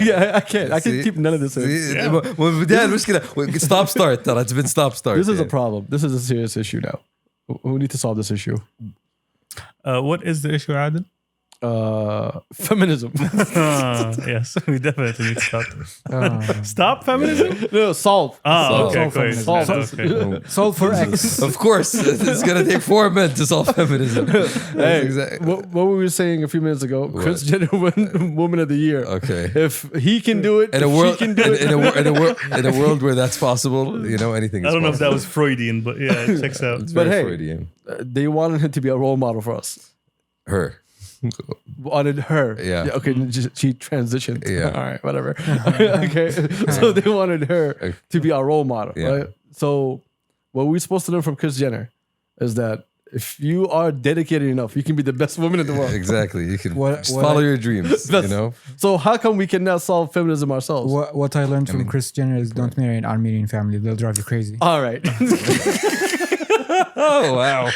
Yeah, I can't. I can keep none of this in. Stop start. It's been stop start. This is a problem. This is a serious issue now. We need to solve this issue. What is the issue, Adil? Feminism. Yes, we definitely need to stop. Stop feminism? No, solve. Okay, great. Solve. Solve for X. Of course, it's gonna take 4 men to solve feminism. Hey, what we were saying a few minutes ago, Chris Jenner won Woman of the Year. Okay. If he can do it, In a world, in a world where that's possible, anything is I don't know if possible. that was Freudian, but yeah, it checks out. It's But very hey, Freudian. they wanted him to be a role model for us. Her. Wanted her. Yeah. Okay, she transitioned. Yeah. All right, whatever. Okay. So they wanted her to be our role model, Yeah. right? So what we're supposed to learn from Kris Jenner is that if you are dedicated enough, you can be the best woman in the world. Exactly. You can What- just what follow I- your dreams. So how come we cannot solve feminism ourselves? What I learned from Kris Jenner is don't marry an Armenian family. They'll drive you crazy. All right. Oh wow.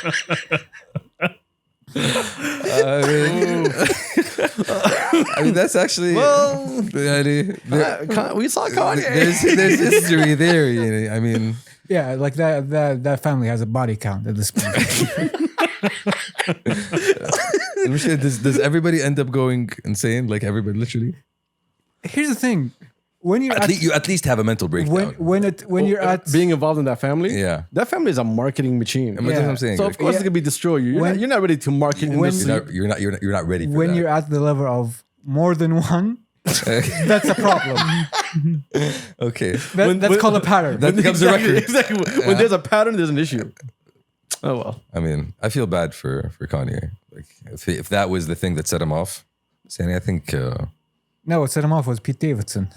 I mean, that's actually We saw Kanye. there's history there. I mean, Yeah, like that family has a body count at this point. does everybody end up going insane? Like everybody, literally. Here's the thing: when you're You at least have a mental breakdown. when you're at being involved in that family, Yeah. that family is a marketing machine. I mean, that's what I'm Yeah. saying. So of Like, course Yeah. it's gonna be destroy you. You're not ready to market in When- this. you're not ready for when that. you're at the level of more than one, that's a problem. Okay. That's called a pattern. That becomes a record. Exactly. When there's a pattern, there's an issue. Oh well. I mean, I feel bad for Kanye. Like if that was the thing that set him off, Sani, I think. No, what set him off was Pete Davidson.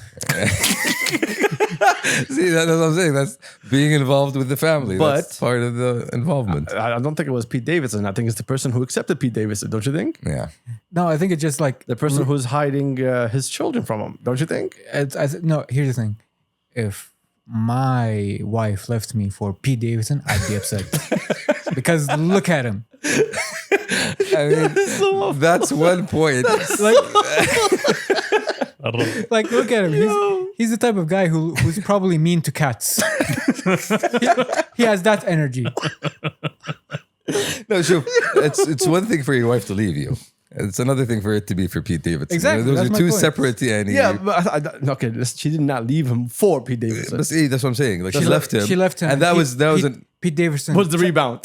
See, that's what I'm saying. That's being involved with the family. That's But- part of the involvement. I don't think it was Pete Davidson. I think it's the person who accepted Pete Davidson. Don't you think? Yeah. No, I think it's just like The person who's hiding his children from him. Don't you think? no. Here's the thing: if my wife left me for Pete Davidson, I'd be upset because look at him. I mean, that's one point. Like look at him. He's the type of guy who's probably mean to cats. he has that energy. No, sure. It's one thing for your wife to leave you. It's another thing for it to be for Pete Davidson. Exactly, Those that's are my two point. separate. Yeah, but okay. She did not leave him for Pete Davidson. But see, that's what I'm saying. Like she left him. She left him, and that was Pete Davidson. What's the rebound?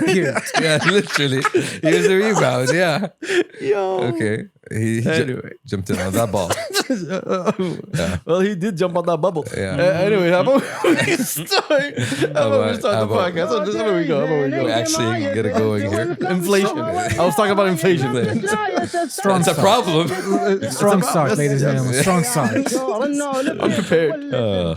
Here. yeah, literally. Here's the rebound. Yeah. Yo. Okay. He Anyway. jumped in on that ball. Well, he did jump on that bubble. Yeah. Anyway, how about we start? How about we start the podcast? How about we go? We actually get it going here. Inflation. I was talking about inflation. Strong It's a start. problem. Strong start, ladies and gentlemen. Strong start. Unprepared. Hello.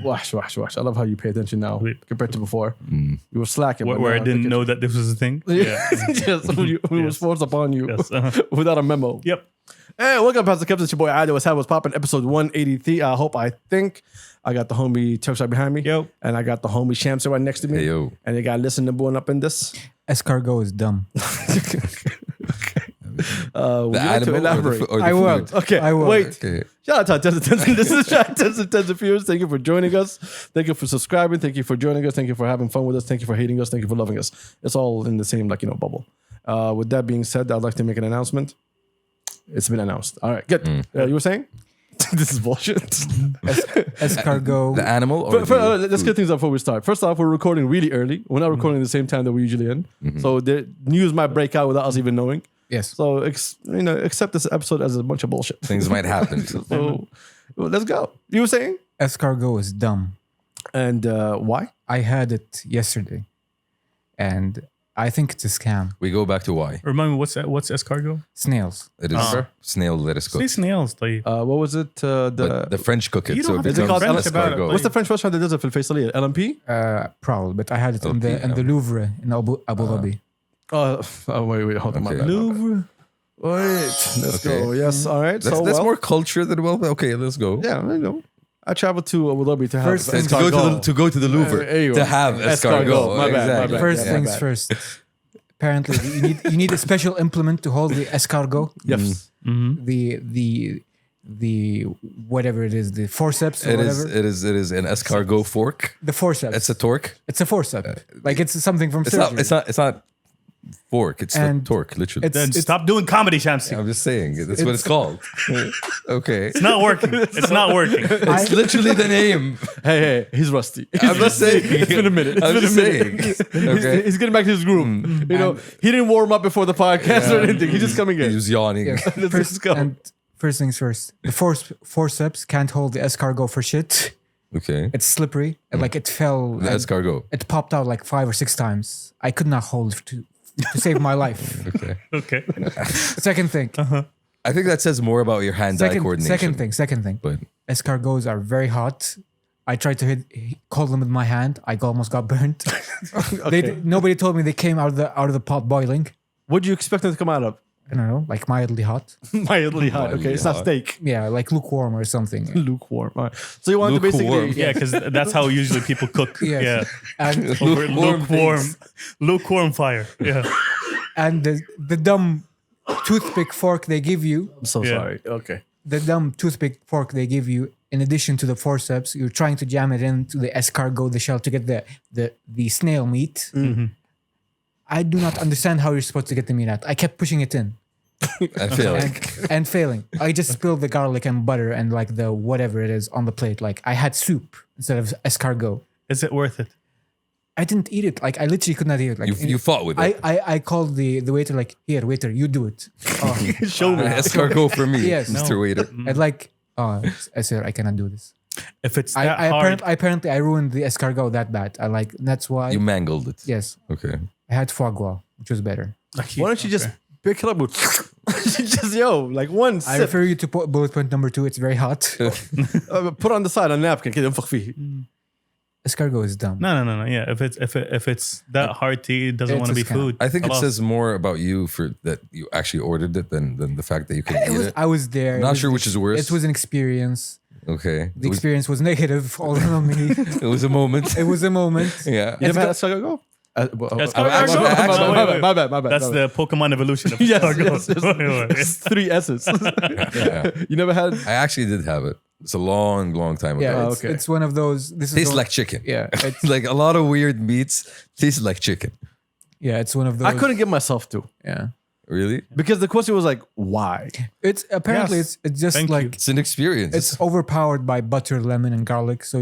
Wash. I love how you pay attention now compared to before. You were slacking. but Where now I didn't think know that this was a thing. yes, when it was forced upon you Yes. without a memo. Yep. Hey, welcome back to Kabsa. It's your boy Adi. What's popping? Episode 183. I think I got the homie Turks right behind me. Yo. And I got the homie Shamsa right next to me. Hey, yo. And you got listening to Born Up in this. Escargot is dumb. Would you like to animal elaborate? or the I will. food? Okay, I will. wait. Okay. Shout out to Tens and Tens. This is shout out to Tens and Viewers. Thank you for joining us. Thank you for subscribing. Thank you for joining us. Thank you for having fun with us. Thank you for hating us. Thank you for loving us. It's all in the same bubble. With that being said, I'd like to make an announcement. It's been announced. All right, good. You were saying? This is bullshit. Escargot. The animal or Let's get things up before we start. First off, we're recording really early. We're not recording at the same time that we usually end. So the news might break out without us even knowing. Yes. So accept this episode as a bunch of bullshit. things might happen. So well, let's go. You were saying? Escargot is dumb. And why? I had it yesterday, and I think it's a scam. We go back to why. Remind me, what's escargot? Snails. It is snail lettuce Say cook. snails. طيب. What was it? But the French cook it. You So don't it have to becomes say French about it. escargot. What's the French restaurant that does it for Faisaliya? LMP? Probably, but I had it in the Louvre in Abu Dhabi. Wait, hold on. My Okay. bad. Louvre. Wait, let's Okay. go. Yes, all right. That's more culture than well. Okay, let's go. Yeah, I know. I traveled to Abu Dhabi to have First things- To go to the Louvre There you to go. have escargot. My bad, my Exactly. bad. First Yeah, things bad. first. apparently you need a special implement to hold the escargot. Yes. The whatever it is, the forceps or It whatever. is an escargot fork. The forceps. It's a torque. It's a forceps. Like it's something from surgery. It's not fork. It's And the torque, literally. Then stop doing comedy, Shamsi. I'm just saying. That's what it's called. Okay. It's not working. It's not working. It's literally the name. Hey, he's rusty. I'm just saying. It's been a minute. I'm just saying. Okay. He's getting back to his groove. You know, he didn't warm up before the podcast or anything. He's just coming in. He was yawning. Yes. Let's go. And first things first, the forceps can't hold the escargot for shit. Okay. It's slippery. And like it fell. The and escargot. It popped out like 5 or 6 times. I could not hold to save my life. Okay. Okay. Second thing. I think that says more about your hand-eye coordination. Second thing. But Escargots are very hot. I tried to hold them with my hand. I almost got burnt. Nobody told me they came out of the pot boiling. What do you expect them to come out of? I don't know, like mildly hot. Mildly hot. Mildly Okay, it's not hot. steak. Yeah, like lukewarm or something. Lukewarm. All right. So you want to Lukewarm. basically. Yeah, because that's how usually people cook. Yes. Yeah. And Over Lukewarm lukewarm fire. Yeah. and the dumb toothpick fork they give you, I'm so Yeah. sorry. Okay. the dumb toothpick fork they give you, in addition to the forceps, you're trying to jam it into the escargot, the shell, to get the snail meat. I do not understand how you're supposed to get the meat out. I kept pushing it in. I feel like and failing. I just spilled the garlic and butter and like the whatever it is on the plate. Like I had soup instead of escargot. Is it worth it? I didn't eat it. Like I literally could not eat it. Like you fought with it. I called the waiter like, here, waiter, you do it. Show me. Escargot for me, Yes. Mr. No. Waiter. And like, sir, I cannot do this. If it's that hard, Apparently I ruined the escargot that bad. I like that's why. You mangled it. Yes, Okay. I had foie gras, which was better. Why don't you just pick it up with just like one I sip? refer you to bullet point number 2. It's very hot. Put on the side a napkin. كده انفخ فيه. Escargot is dumb. No. Yeah, if it's that hard to eat, it doesn't It's want to a be scam. food. I think it خلاص. says more about you for that you actually ordered it than the fact that you couldn't eat it. I was there. Not It was sure which is worse. It was an experience. Okay. The experience was negative all around me. It was a moment. It was a moment. Yeah. You never had escargot? Escargot? My bad. That's the Pokemon evolution of Yes, escargot. yes. Wait, wait. It's 3 S's. Yeah. You never had. I actually did have it. It's a long, long time ago. Yeah, okay. it's one of those. This is Tastes one- like chicken. Yeah, it's, Like a lot of weird meats taste like chicken. yeah, it's one of those. I couldn't get myself to Yeah, Really? because the question was like, why? it's apparently Yes. it's just Thank like you. It's an experience. it's overpowered by butter, lemon, and garlic. So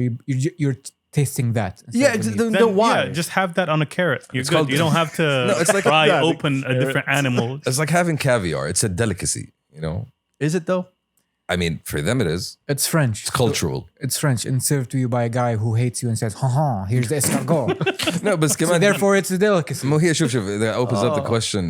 you're tasting that. instead Yeah, of the meat. then why? Yeah, just have that on a carrot. You're good. called- You don't have to it's like- fry Yeah, open a different animal. It's like having caviar. It's a delicacy, you know? Is it though? I mean, for them it is. It's French. It's cultural. It's French and served to you by a guy who hates you and says, "Ha, here's the escargot." No, but So therefore, it's a delicacy. Mo here, شوف, that opens up the question.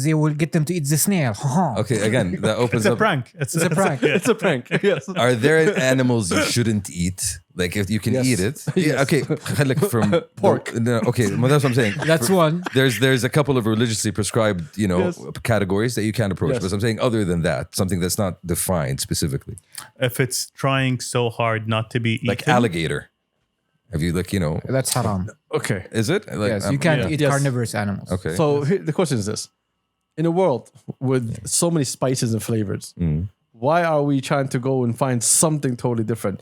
They will get them to eat the snail. Okay, again, that opens It's a up. prank. It's a prank. It's a prank. Yes. Are there animals you shouldn't eat? Like if you can Yes. eat it? Yeah, okay, خليك from Pork. No, okay, well, that's what I'm saying. That's one. There's a couple of religiously prescribed, Yes. categories that you can approach. Yes. But I'm saying other than that, something that's not defined specifically, If it's trying so hard not to be eaten, like alligator. Have you That's haram. Okay. Is it? Like, Yes, you can't eat Yes. carnivorous animals. Okay. So the question is this: in a world with so many spices and flavors, why are we trying to go and find something totally different?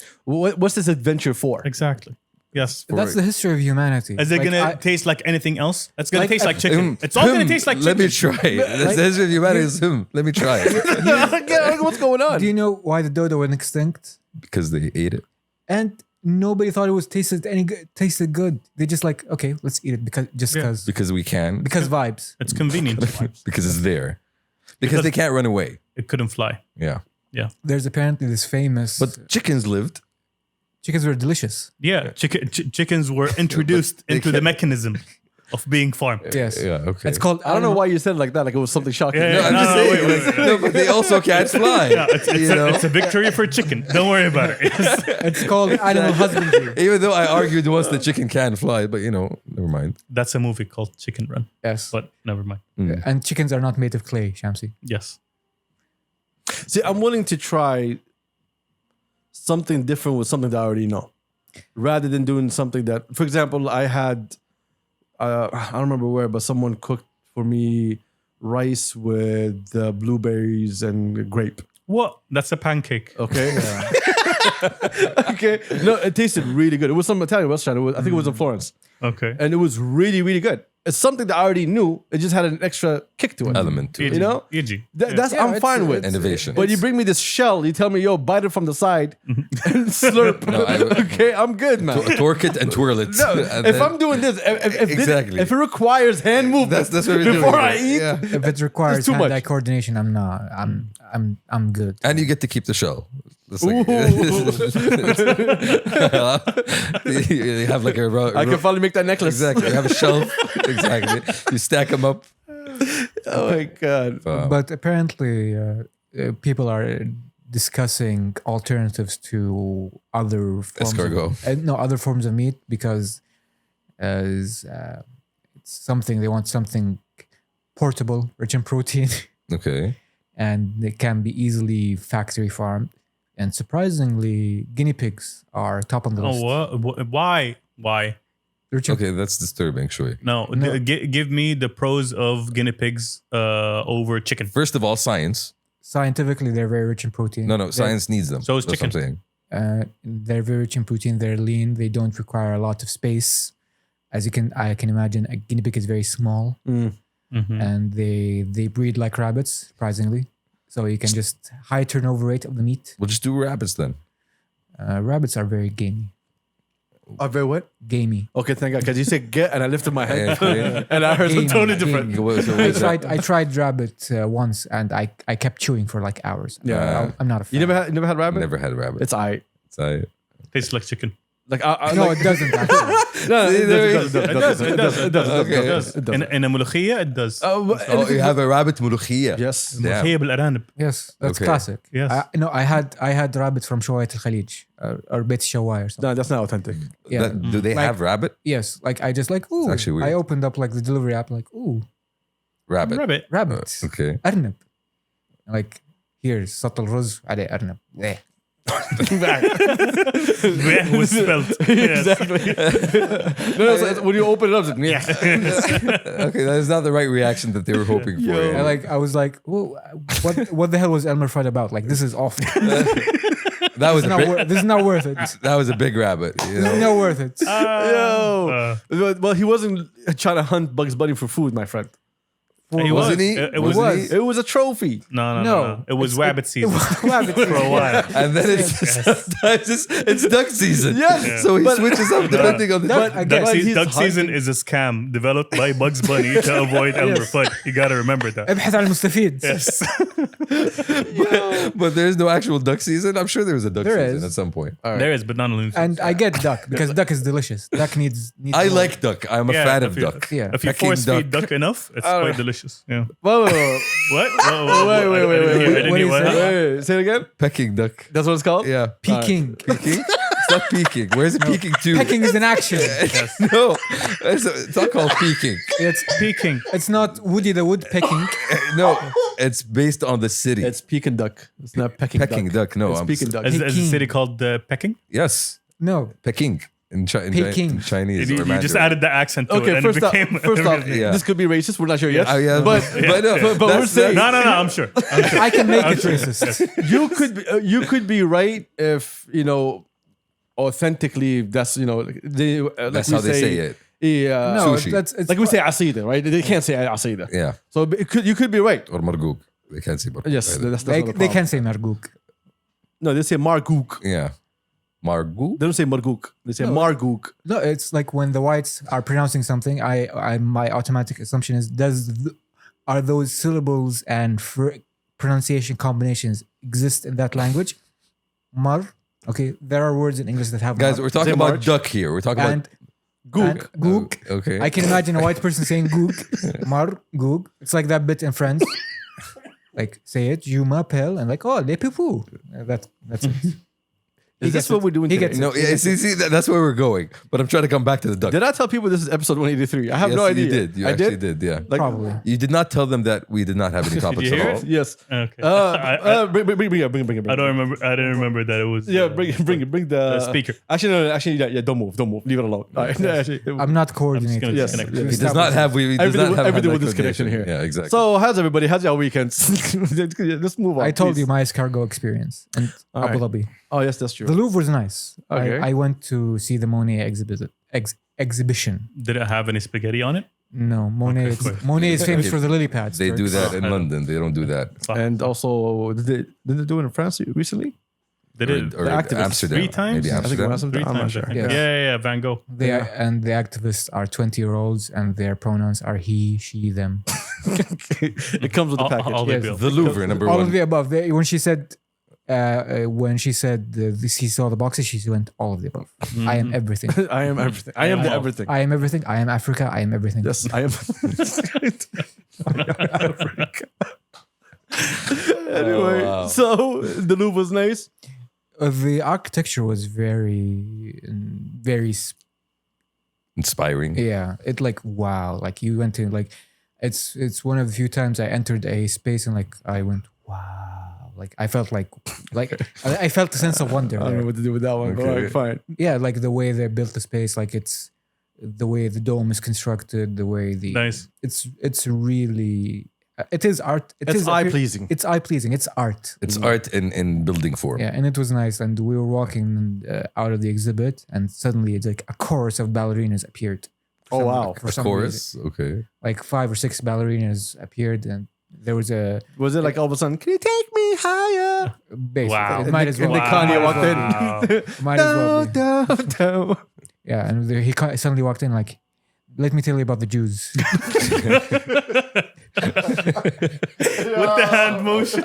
What's this adventure for? exactly. Yes. That's the history of humanity. Is it Like, gonna I- taste like anything else? It's gonna Like, taste like chicken. It's all gonna taste like chicken. Let me try it. This is humanity is him. Let me try it. What's going on? Do you know why the dodo went extinct? Because they ate it. And nobody thought it was tasted good. They just like, okay, let's eat it because Because we can. because vibes. It's convenient. Because it's there. Because they can't run away. It couldn't fly. Yeah. Yeah. There's apparently this famous But chickens lived. chickens were delicious. Yeah. Chickens were introduced they into the can't- mechanism of being farmed. Yes. Yeah, okay. It's called I don't know why you said it like that, like it was something shocking. Yeah, No, I'm No, just no, saying. wait, wait, No, but they also can't fly. Yeah, it's a victory for chicken. Don't worry about it. It's called animal husbandry. Even though I argued once the chicken can fly, but never mind. That's a movie called Chicken Run. Yes. But never mind. And chickens are not made of clay, Shamsi. Yes. See, I'm willing to try something different with something that I already know, rather than doing something that, for example, I don't remember where, but someone cooked for me rice with blueberries and grape. What? That's a pancake. Okay. Okay. No, it tasted really good. It was some Italian restaurant. I think it was in Florence. Okay. And it was really, really good. It's something that I already knew. It just had an extra kick to it. Element to it. You know? Easy. That's Yeah, I'm it's- fine with. Innovation. But you bring me this shell, you tell me, yo, bite it from the side and slurp. Okay, I'm good, man. Torque it and twirl it. No, And if then- I'm doing this, Exactly. if it requires hand movement that's what we're doing. before I here. eat, Yeah. If it requires It's too much. hand-eye coordination, I'm not. I'm good. And you get to keep the shell. It's like, you have like a I can finally make that necklace. exactly. You have a shelf. Exactly. You stack them up. Oh my god. But apparently, people are discussing alternatives to other forms Escargot. no, other forms of meat because it's something they want something portable, rich in protein, Okay. and it can be easily factory farmed. And surprisingly, guinea pigs are top on the list. Oh, what? Why? Why? Rich in Okay, that's disturbing, Shui. No. No. Give me the pros of guinea pigs over chicken. First of all, science. Scientifically, they're very rich in protein. No, science needs them. So is That's what I'm saying. They're very rich in protein. They're lean. They don't require a lot of space. As I can imagine, a guinea pig is very small, and they breed like rabbits, surprisingly. So you can just high turnover rate of the meat. We'll just do rabbits then. Rabbits are very gamey. Are very what? Gamey. Okay, thank God. Because you said get and I lifted my head Okay. and I heard something totally different. I tried rabbit once, and I kept chewing for like hours. Yeah. I'm not a fan. You never had rabbit? Never had rabbit. It's I. Tastes like chicken. Like No, like, it doesn't actually. no, it does. It does. Okay. In a ملوخية, it does. Oh, you have a rabbit ملوخية. Yes. Damn. ملوخية بالأرانب. Yes, that's Okay. classic. Yes. I had rabbit from Shawayat al Khalij or Beit Shawai or something. No, that's not authentic. Yeah. Do they Like- have rabbit? Yes, like I just like ooh. actually weird. I opened up like the delivery app, like ooh, Rabbit. Rabbit. rabbit, Okay. أرنب. Like here's سطل رز عليه أرنب. Yeah. Bleh was spelled. Yes. Exactly. No, it's when you open it up, it's like, yeah. Okay, that is not the right reaction that they were hoping for. Yo. Yeah. I was like, whoa, what the hell was Elmer Fudd about? Like this is awful. That was a big, This is not worth it. that was a big rabbit. You This is know? not worth it. Yo. Well, he wasn't trying to hunt Bugs Bunny for food, my friend. He Wasn't he? It was. Wasn't he? It was a trophy. No. It was rabbit season Rabbit. for a while. And then sometimes it's duck season. Yes. So he But- switches up depending on the But- duck. But he's Duck season hunting- is a scam developed by Bugs Bunny to avoid Elmer Fudd. You gotta remember that. ابحث عن المستفيد. Yes. But there's no actual duck season. I'm sure there was a duck There season is. at some point. There is, but not on And I get duck because duck is delicious. Duck needs I more. like duck. I'm a fan of duck. Yeah. If you Pecking force feed duck. duck enough, it's quite delicious. Yeah. Whoa. What? Wait. I didn't hear What what? is Wait. Say it again. Pecking duck. That's what it's called? Yeah. Peking. Peking? It's not peeking. Where's it peeking to? Pecking is an action. No. It's not called peeking. It's Peking. it's not Woody the Woodpecking. No. It's based on the city. It's Peking duck. It's not Peking Pecking duck. No. It's Peking duck. Is the Peking. city called Peking? Yes. No. Peking. In Peking. Chinese. You or just Mandarin. added the accent to it, Okay, and first it became. off, Yeah. this could be racist. We're not sure yet. Yeah, But no, we're saying No, I'm sure. I can make it racist. you could be right if authentically that's they like That's we how they say it. Yeah, No, Sushi. it's like we say asida, right? They can't say asida. Yeah. So you could be right. Or margouk. They can't say margouk. Yes, either. that's they, not a they problem. can say margouk. No, they say margouk. Yeah. Margouk? They don't say margouk. They say No. margouk. No, it's like when the whites are pronouncing something. My automatic assumption is are those syllables and pronunciation combinations exist in that language? Mar. Okay, there are words in English that have Guys, mar. we're talking Say about March. duck here. We're talking and Gook. gook. Okay. I can imagine a white person saying gook, mar, gook. It's like that bit in Friends. Like say it, you m'appelle, and like oh les pipou. That's it. Is this what we're doing He today? gets it. No, yeah, see, that's where we're going. But I'm trying to come back to the duck. Did I tell people this is episode 183? I have no idea. You did. You I actually did. Yeah. Like, Probably. You did not tell them that we did not have any topics you at hear all. it? Yes. Okay. Bring it. I don't remember. I didn't remember that it was. Yeah, bring it. Bring the speaker. Actually, no. Actually, yeah. Don't move. Leave it alone. All right. Actually, I'm not coordinated. gonna Yes. disconnect. yes. He does not have. He does not have everything that with this connection here. Yeah, exactly. So, how's everybody? How's your weekends? Let's move on. I told please. you my escargot experience and All Abu right. Dhabi. Oh, yes, that's true. The Louvre was nice. Okay. I went to see the Monet exhibition. Did it have any spaghetti on it? No, Monet. Okay, cool. Monet is famous for the lily pads. They do Turks. that in I don't- London. They don't do that. Fuck. And also, did they do it in France recently? Did it Or the activists. Amsterdam. 3 times? Maybe I think Amsterdam. I'm not sure. I think. Yes. Yeah. Van Gogh. And the activists are 20-year-olds, and their pronouns are he, she, them. It comes with the package. All the Yes. bills. The Louvre, number All one. of the above. When she said, she saw the boxes, she went all of the above. I am everything. I am everything. I am the everything. I am everything. I am Africa. I am everything. Yes, I am. Anyway, wow. so the Louvre was nice. The architecture was very Inspiring. yeah. It like wow. Like you went to like, it's one of the few times I entered a space and like I went wow. Like I felt like I felt a sense of wonder. I don't know There. what to do with that one. But Okay. all right, fine. Yeah, like the way they built the space, like it's the way the dome is constructed, the way the Nice. it's really it is art. It's eye pleasing. It's eye pleasing. It's art. It's art in building form. Yeah, and it was nice. And we were walking out of the exhibit, and suddenly it's like a chorus of ballerinas appeared. Oh, wow. For A some chorus. reason. Okay. Like 5 or 6 ballerinas appeared, and there was a Was it like all of a sudden? Can you take me higher? basically. Wow. It might as well. And the Kanye walked in. Might as well be. Down, down. Yeah, and he suddenly walked in like, let me tell you about the Jews. With the hand motion.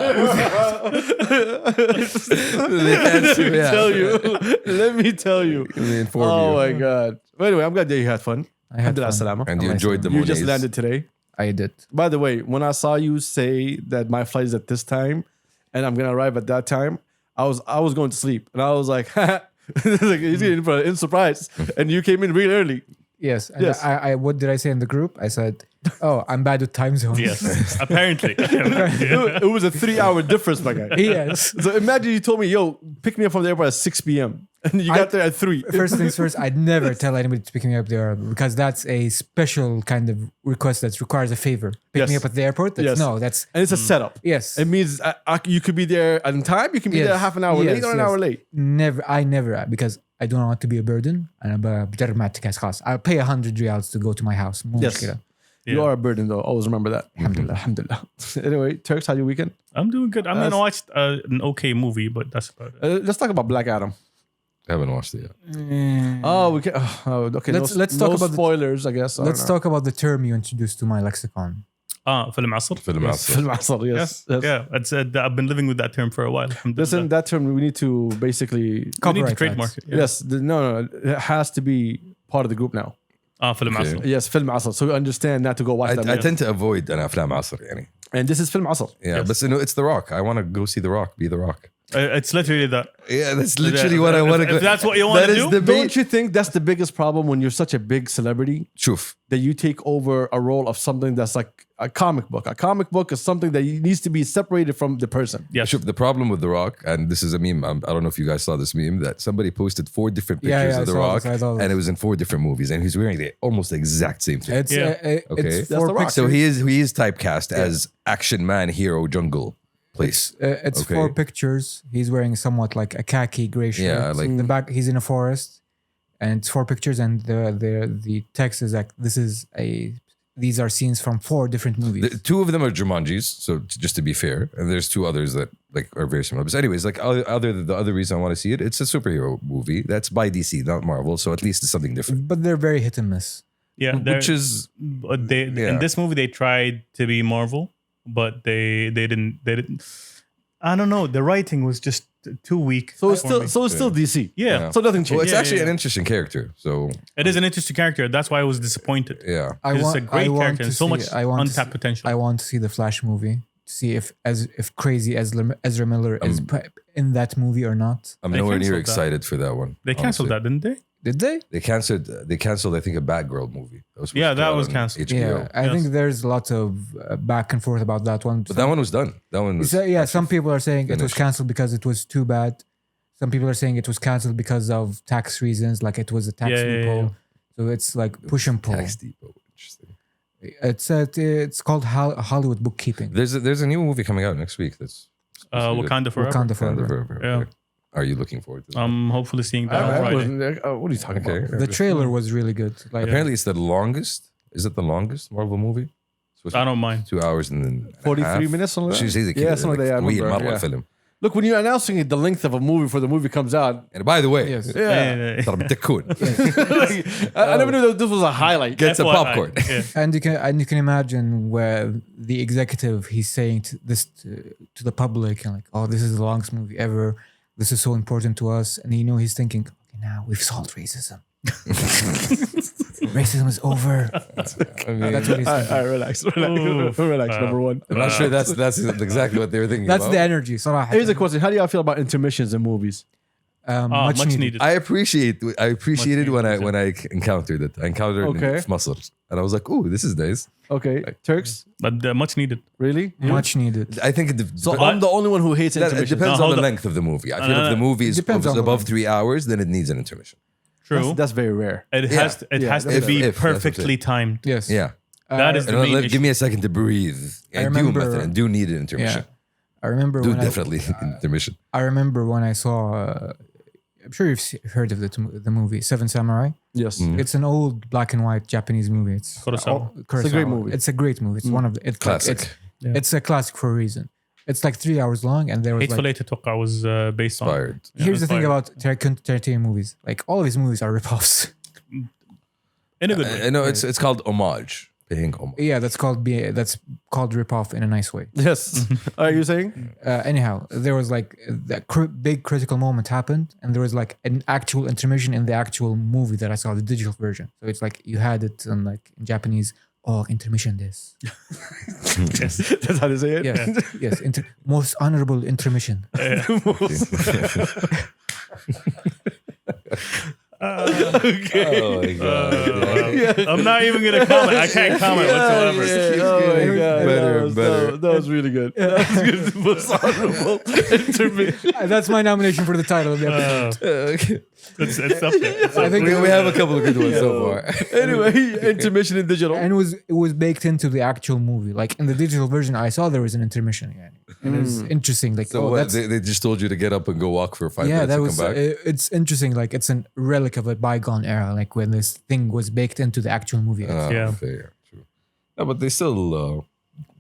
Let me tell you. Inform Oh you. my god. But anyway, I'm glad that you had fun. I had Alhamdulillah, fun. salama. And you Allah enjoyed the You just Monets. landed today. I did. By the way, when I saw you say that my flight is at this time and I'm gonna arrive at that time, I was going to sleep and I was like, like he's getting in surprise, and you came in really early. Yes. And Yes. I what did I say in the group? I said, oh, I'm bad with time zones. Yes. Apparently. It was a 3-hour difference, my guy. Yes. So imagine you told me, yo, pick me up from the airport at 6 p.m. and you got there at 3. First things first, I'd never tell anybody to pick me up there because that's a special kind of request that requires a favor. Pick Yes. me up at the airport? That's, Yes. No, that's... And it's a setup. Yes. It means you could be there on time, you can be Yes. there half an hour Yes, late or an yes. hour late. I never, because I don't want to be a burden. And I'll pay 100 riyals to go to my house. مو Yes. مشكلة. You are a burden though. Always remember that. Alhamdulillah, alhamdulillah. Anyway, Turks, how your weekend? I'm doing good. I mean, I watched an okay movie, but that's about it. Let's talk about Black Adam. I haven't watched it yet. Oh, we can. Okay, Let's talk about the- spoilers, I guess. Let's talk about the term you introduced to my lexicon. فيلم عصر. Film Yes, Asr. film asr, yes. Yes. Yeah, it's, I've been living with that term for a while. Alhamdulillah. Listen, that term we need to basically. we need to Copyright trademark rights. it. Yeah. Yes, no, it has to be part of the group now. فيلم Okay. عصر. Yes, film asr, so we understand not to go watch that. I movie. tend to avoid an أفلام عصر يعني. And this is film asr. Yeah, Yes. but you know, it's The Rock. I want to go see The Rock. Be The Rock. It's literally that. Yeah, that's literally what I want to go. If that's what you want That to is do, the Don't you think that's the biggest problem when you're such a big celebrity شوف. that you take over a role of something that's like a comic book? A comic book is something that needs to be separated from the person. yes. Shuf, the problem with The Rock, and this is a meme, I don't know if you guys saw this meme, that somebody posted 4 different Yeah, pictures yeah, of The I saw Rock, this, I saw this. and it was in 4 different movies, and he's wearing the almost the exact same thing. It's, Yeah. Okay. it's That's 4 The Rock. pictures. So he is typecast as action man, hero, jungle place. It's Okay. 4 pictures. He's wearing somewhat like a khaki gray shirt. Yeah, like- the back. He's in a forest, and it's 4 pictures, and the text is like these are scenes from 4 different movies. 2 of them are Jumanjis, so just to be fair, and there's 2 others that like are very similar. But anyways, like the other reason I want to see it, it's a superhero movie that's by DC, not Marvel, so at least it's something different. But they're very hit and miss. Yeah, Which is but they Yeah. in this movie they tried to be Marvel, but they didn't. I don't know. The writing was just too weak. So it's for still me. still DC. Yeah. So nothing well, changed. it's Yeah, actually yeah, an yeah. interesting character. So It is an interesting character. That's why I was disappointed. yeah, It's a great character and so much I want untapped potential. I want to see the Flash movie. to see if crazy Ezra Miller is in that movie or not. I'm They nowhere near canceled that. excited for that one. They canceled honestly. that, didn't they? Did they? They canceled. I think a Batgirl movie. That was supposed Yeah, to that come out was on canceled. HBO. Yeah, I Yes. think there's lots of back and forth about that one. But that one was done. That one was. Some people are saying it was finished. canceled because it was too bad. Some people are saying it was canceled because of tax reasons, like it was a tax loophole. So it's like push and pull. Tax Depot. Interesting. It's called Hollywood bookkeeping. There's a new movie coming out next week. That's supposed to be good. Wakanda Forever. Wakanda Wakanda Forever. Forever. Yeah. Are you looking forward to that? I'm hopefully seeing that on Friday. What are you talking Okay. about? The trailer was really good. Like Apparently, it's the longest. Is it the longest Marvel movie? I don't mind. 2 hours and then 43 minutes, something like that? She's Yeah, something like that. I remember, yeah. film. Look, when you're announcing it, the length of a movie before the movie comes out, And by the way, yes. yeah. ترى بتكون. I never knew that this was a highlight. Get some FYI. popcorn. Yeah. And you can imagine where the executive he's saying this to the public and like, oh, this is the longest movie ever. This is so important to us, and he's thinking, okay, now we've solved racism. Racism is over. I mean, That's what he's All thinking. right, relax, number one. I'm not sure that's exactly what they were thinking That's about. the energy. صراحة. Here's a question: how do y'all feel about intermissions in movies? Much needed. I appreciated when I encountered it. I encountered it Okay. in Masr. And I was like, ooh, this is nice. Okay, Turks, But much needed. really? Much needed. I think So I'm the only one who hates it intermissions. depends No, on hold the on. length of the movie. I feel if the movie is Depends on the above length. 3 hours, then it needs an intermission. True. That's very rare. It has to, Yeah, has to that's be if, that's what I'm perfectly timed. Yes. Yeah. That is And the main give issue. me a second to breathe. I do remember- method and do need an intermission. I remember Do when definitely intermission. I remember when I saw. I'm sure you've heard of the movie Seven Samurai. Yes. It's an old black and white Japanese movie. It's Kurosawa. It's a great movie. It's a great movie. It's one of the Classic. It's a classic for a reason. It's like 3 hours long, and there was Hateful like. Eight أتوقع was based on. Fired. Here's the thing inspired. about Tarantino movies. Like all of his movies are ripoffs. In a good way. I know it's called homage. Paying homage. Yeah, that's called ripoff in a nice way. Yes. Are you saying? Anyhow, there was like that big critical moment happened, and there was like an actual intermission in the actual movie that I saw, the digital version. So it's like you had it in like in Japanese. Oh, intermission this. Yes. That's how they say it. Yes, yes. Most honorable intermission. Okay. Oh my god. I'm not even gonna comment. I can't comment whatsoever. Oh my God. Better, better. That was really good. That was good. Most honorable intermission. That's my nomination for the title of the episode. It's up there. It's I up think we have a couple of good ones so far. Anyway, intermission in digital. and it was baked into the actual movie. Like in the digital version, I saw there was an intermission. Yeah. And it was interesting. Like, So oh, what, that's they just told you to get up and go walk for 5 yeah, minutes that and was. come back? It's interesting. Like it's a relic of a bygone era. Like when this thing was baked into the actual movie. Yeah. Fair, true. No, but they still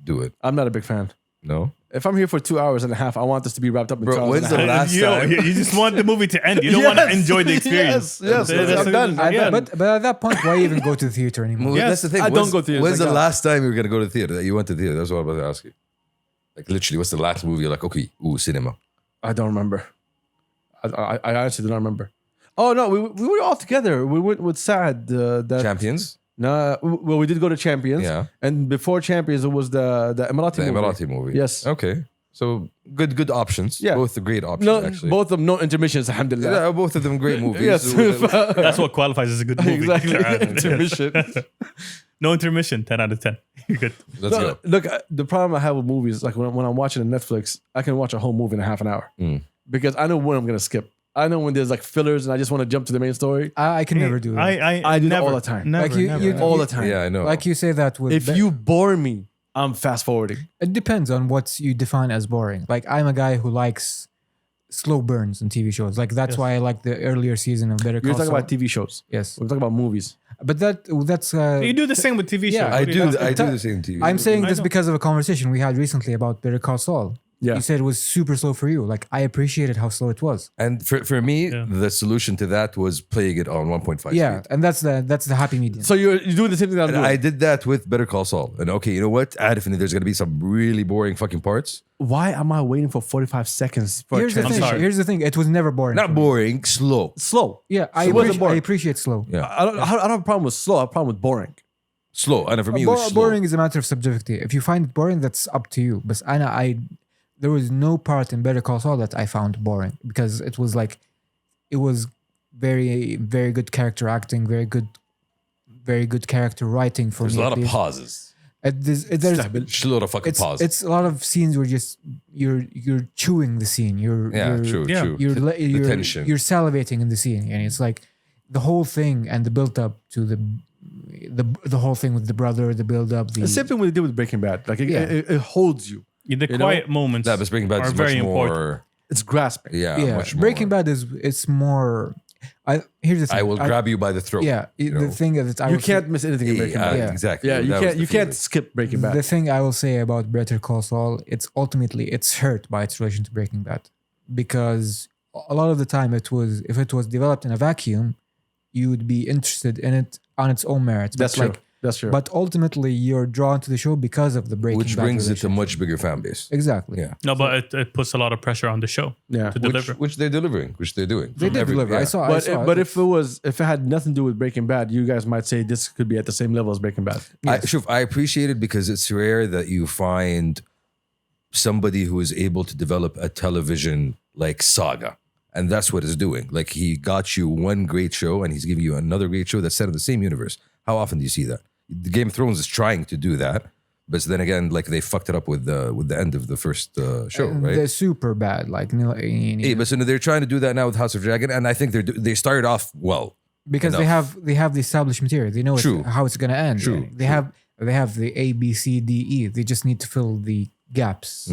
do it. I'm not a big fan. No? If I'm here for 2 hours and a half, I want this to be wrapped up in Bro, 2 hours when's and a the half. last You, time? you just want the movie to end. You don't want to enjoy the experience. Yes, I'm done. At that- but at that point, why even go to the theater anymore? Well, Yes. that's the thing. I don't go to theaters When's like the that. last time you were going to go to the theater? That you went to the theater? That's what I was about to ask you. Like literally, what's the last movie you're like, okay, ooh, cinema. I don't remember. I honestly do not remember. Oh no, we were all together. We went with Saad. That Champions? Nah, well, we did go to Champions. Yeah. And before Champions, it was the Emirati The movie. Emirati movie. Yes. Okay. So good options. Yeah. Both the great options, No, actually. both of them no intermissions. Alhamdulillah. Yeah, both of them great movies. Yes. So, That's what qualifies as a good movie. Exactly. Yes. Intermission. No intermission. 10 out of 10. You're good. let's No, go. look, the problem I have with movies, like when I'm watching on Netflix, I can watch a whole movie in a half an hour because I know when I'm gonna skip. I know when there's like fillers and I just want to jump to the main story. I can never do that. I do that never, all the time. Never, Like you- never, you- never. All the time. Yeah, I know. Like you say that with If you bore me, I'm fast forwarding. it depends on what you define as boring. Like I'm a guy who likes slow burns in TV shows. Like that's Yes. why I like the earlier season of Better Call You're talking Saul. about TV shows. Yes, We're talking about movies. but that's You do the same with TV shows. Yeah, What I are you do talking I about? do the same TV. I'm saying I this know. because of a conversation we had recently about Better Call Saul. Yeah. You said it was super slow for you. Like I appreciated how slow it was. And for me, Yeah. the solution to that was playing it on 1.5 Yeah, speed. and that's the happy medium. So you're doing the same thing that I'm And doing. I did that with Better Call Saul. And okay, you know what? Addif, there's going to be some really boring fucking parts. Why am I waiting for 45 seconds for Here's a the transition? thing. sorry. Here's the thing. It was never boring. Not for me. boring, slow. Slow. Yeah, It wasn't boring. I appreciate slow. Yeah. I don't have a problem with slow. I have a problem with boring. slow. And for me, it was slow. boring is a matter of subjectivity. If you find it boring, that's up to you. But there was no part in Better Call Saul that I found boring because it was very, very good character acting, very good character writing for There's me. a lot at of least. pauses. There's Just a lot of fucking pauses. it's a lot of scenes where just you're chewing the scene. You're True. you're tension. you're salivating in the scene, and it's like the whole thing and the build up to the whole thing with the brother, the build up. The same thing we did with Breaking Bad. Like it holds you. The quiet moments That was Breaking Bad are is very much important. more. It's grasping. Yeah, much more. Breaking Bad it's more. Here's the thing. I will grab you by the throat. Yeah, you the know? thing that I You will say- can't miss anything in Breaking Bad. Yeah. Exactly. Yeah, That was the you can't feeling. skip Breaking Bad. The thing I will say about Better Call Saul, it's ultimately it's hurt by its relation to Breaking Bad, because a lot of the time if it was developed in a vacuum, you would be interested in it on its own merits. That's true. That's true. But ultimately, you're drawn to the show because of the Breaking Which Bad brings it to a relationship. much bigger fan base. Exactly. Yeah. No, but it puts a lot of pressure on the show Yeah. to deliver. Which they're delivering, which they're doing. They did deliver. Yeah. I saw. but if it had nothing to do with Breaking Bad, you guys might say this could be at the same level as Breaking Bad. I appreciate it because it's rare that you find somebody who is able to develop a television like saga. And that's what it's doing. Like he got you one great show and he's giving you another great show that's set in the same universe. How often do you see that? The Game of Thrones is trying to do that. But then again, like they fucked it up with the end of the first show, right? They're super bad. Like Hey, but so they're trying to do that now with House of Dragon, and I think they started off well. because enough. they have the established material. They know True. how it's gonna end. True. They have the A, B, C, D, E. They just need to fill the gaps.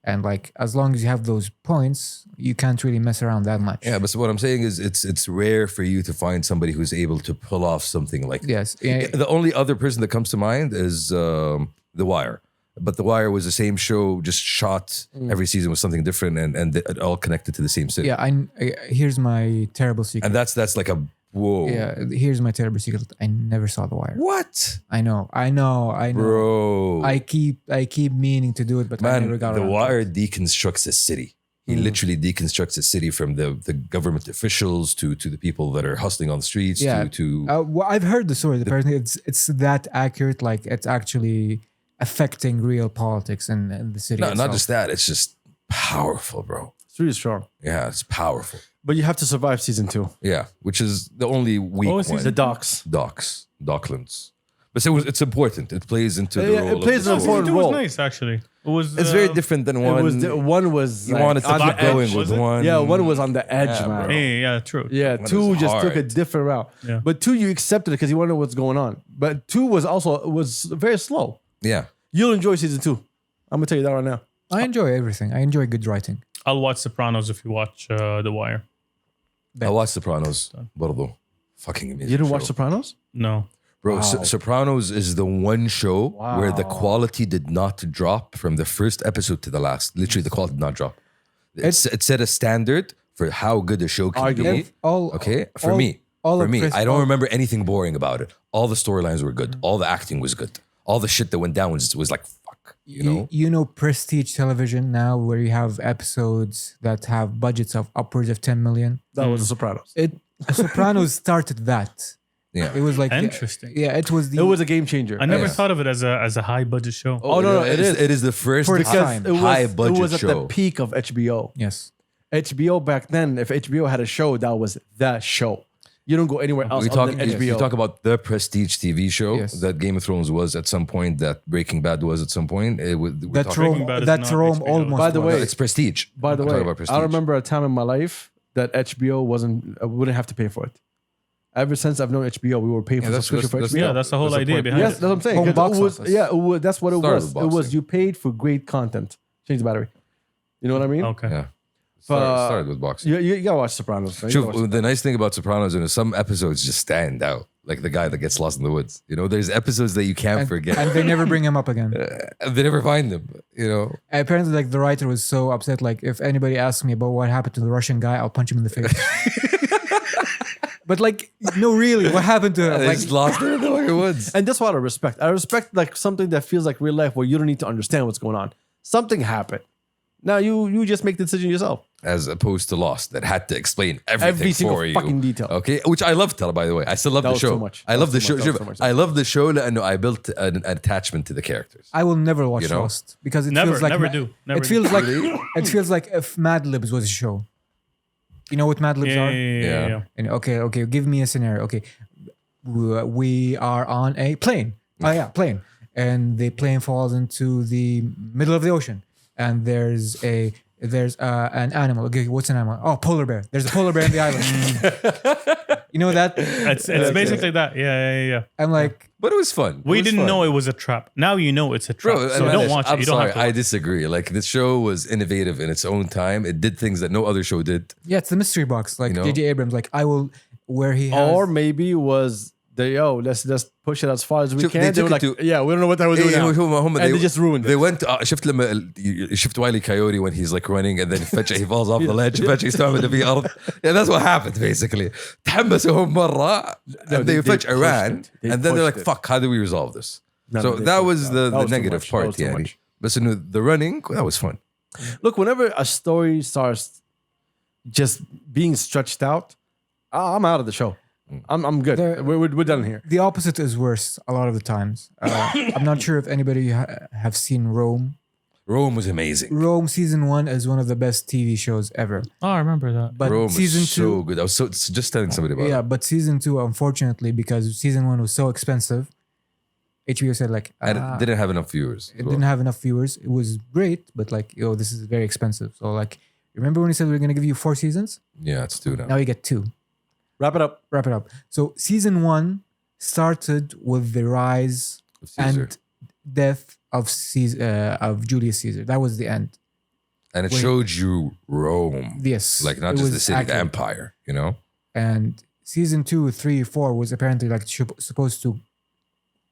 And like as long as you have those points, you can't really mess around that much. Yeah, but so what I'm saying is it's rare for you to find somebody who's able to pull off something like that. Yes. Yeah. The only other person that comes to mind is The Wire. But The Wire was the same show, just shot every season was something different and it all connected to the same city. Yeah. Here's my terrible secret. And that's like a whoa. Yeah. Here's my terrible secret. I never saw The Wire. What? I know. Bro. I keep meaning to do it, but I Man, never got The around to Wire it. deconstructs a city. He literally deconstructs a city from the government officials to the people that are hustling on the streets Yeah. to Well, I've heard the story. Apparently, it's that accurate. Like it's actually affecting real politics in the city. no, itself. not just that. It's just powerful, bro. It's really strong. Yeah, it's powerful. But you have to survive season 2. Yeah, which is the only weak Oh, one. season The docks. Docklands. But it's important. It plays into the Yeah, role. it plays of an the important story. It was role. nice, actually. It was. It's very different than one. One was You like, wanted to on keep the edge. going with was it? one. Yeah, one was on the edge, Yeah, man. bro. Hey, yeah, true. Yeah, One 2 is just took a hard. different route. Yeah. But 2 you accepted it because you want to know what's going on. But 2 was very slow. Yeah. You'll enjoy season 2. I'm gonna tell you that right now. I enjoy everything. I enjoy good writing. I'll watch Sopranos if you watch The Wire. I watched Sopranos. Bardo. Fucking amazing. You didn't show. watch Sopranos? No. Bro, Wow. Sopranos is the one show where the Wow. quality did not drop from the first episode to the last. Literally, the quality did not drop. It set a standard for how good a show can be. Arguably. Okay, for me, I don't remember anything boring about it. All the storylines were good. All the acting was good. All the shit that went down was like fuck. You know, You know prestige television now, where you have episodes that have budgets of upwards of 10 million. That was The Sopranos. Sopranos started that. yeah. It was like Interesting. Yeah, it was the. It was a game changer. I never Yeah. thought of it as a high budget show. Oh, no, it is. It is the first For its because time. high budget it was at the show. peak of HBO. Yes. HBO back then, if HBO had a show, that was the show. You don't go anywhere else We other talk, than HBO. you talk about the prestige TV show Yes. that Game of Thrones was at some point, that Breaking Bad was at some point. We're That's talking- Rome. Breaking Bad is That's not Rome HBO. almost. By the was. way- No, it's prestige. By the I'm way, talking about prestige. I remember a time in my life that HBO wouldn't have to pay for it. Ever since I've known HBO, we were paying for that's- subscription for that's- HBO. Yeah, that's the whole That's the idea point. behind Yes, it. that's what I'm saying. Home 'Cause box it was, office. yeah, that's what it Started was. with It was boxing. you paid for great content. Change the battery. You know what I mean? Okay. Yeah. But- Started with boxing. You gotta watch Sopranos. man. You gotta watch Sure, the nice thing about Sopranos is some episodes just stand out. Like the guy that gets lost in the woods. You know, there's episodes that you can't and, forget. and they never bring him up again. They never find them. You know, Apparently, like the writer was so upset. Like, if anybody asks me about what happened to the Russian guy, I'll punch him in the face. But like, no, really, what happened to him? they Like, just lost in the fucking woods. And that's what I respect. I respect like something that feels like real life where you don't need to understand what's going on. Something happened. Now you just make the decision yourself. as opposed to Lost that had to explain everything Every single for you. fucking detail. Okay, which I loved, by the way. I still love That the was show. so much. I That love was the so show. much. That was so much. I love the show. And I built an attachment to the characters. I will never watch You know? Lost because it Never, feels like never do. Never it do. feels like it feels like if Mad Libs was a show. You know what Mad Libs Yeah, are? yeah. And okay, give me a scenario. Okay, we are on a plane. Oh yeah, plane, and the plane falls into the middle of the ocean, and there's an animal. Okay, what's an animal? Oh, polar bear. There's a polar bear in the island. You know that? It's basically that. Yeah. I'm like, But it was fun. We didn't know it was a trap. Now you know it's a trap. Bro, so Manish, don't watch it. I'm You don't sorry, have to. I disagree. Like this show was innovative in its own time. It did things that no other show did. yeah, it's the mystery box. Like You know? J.J. Abrams, like I will where he has. Or maybe it was let's just push it as far as we Shouf, can. they They were took like, it yeah, we don't know what they were doing now. And they just ruined They it. went shift shift Wiley Coyote when he's like running and then he falls off the ledge. فجأة يستوعب في أرض. Yeah, that's what happened basically. تحمسهم مرة and they pushed ran it. They and then they're like, pushed it. fuck, how do we resolve this? No, So they that pushed was it. the That was too negative much. That part. was too Yeah, much. but the running, that was fun. Look, whenever a story starts just being stretched out, I'm out of the show. I'm good. We're done here. The opposite is worse a lot of the times. I'm not sure if anybody have seen Rome. Rome was amazing. Rome season 1 is one of the best TV shows ever. Oh, I remember that. But Rome season was 2, so good. I was just telling somebody about yeah, it. but season 2, unfortunately, because season 1 was so expensive, HBO said like And it didn't have enough viewers. it didn't have enough viewers. It was great, but like, this is very expensive. So like, remember when we said we were gonna give you 4 seasons? Yeah, it's two now. Now you get 2. Wrap it up. Wrap it up. So season 1 started with the rise Caesar. and death of Julius Caesar. That was the end. And it Wait. showed you Rome. Yes, Like not it just the was city, the accurate. empire, you know? And season 2, 3, 4 was apparently like supposed to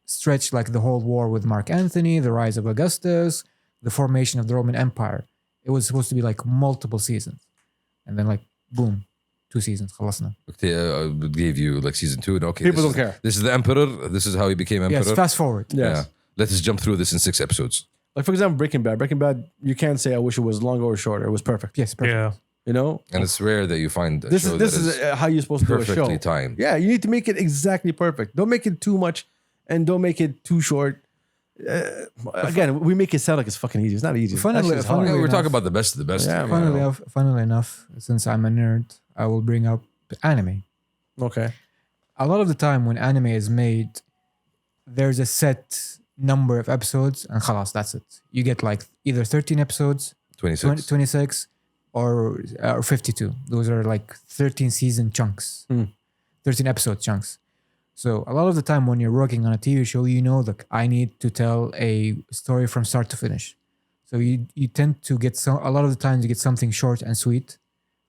stretch like the whole war with Mark Antony, the rise of Augustus, the formation of the Roman Empire. It was supposed to be like multiple seasons, and then like boom, 2 seasons. خلصنا. Gave you like season 2. And okay, People this don't is- care. This is the emperor. This is how he became emperor. Yes, fast forward. Yes. Yeah. Let's just jump through this in 6 episodes. Like for example, Breaking Bad. Breaking Bad, you can't say I wish it was longer or shorter. It was perfect. Yes, perfect. Yeah. You know, And it's rare that you find a this show is that is how you're supposed to do a show. perfectly timed. Yeah, you need to make it exactly perfect. Don't make it too much, and don't make it too short. Again, we make it sound like it's fucking easy. It's not easy. Funnily- That shit's hard. funnily Yeah, we're enough. talking about the best of the best. Yeah, here, you know? Funnily enough, since I'm a nerd, I will bring up anime. Okay. A lot of the time when anime is made, there's a set number of episodes, and khalas, that's it. You get like either 13 episodes, 26. 26, or 52. Those are like 13 season chunks, 13 episode chunks. So a lot of the time when you're working on a TV show, like I need to tell a story from start to finish. So you tend to get a lot of the times you get something short and sweet,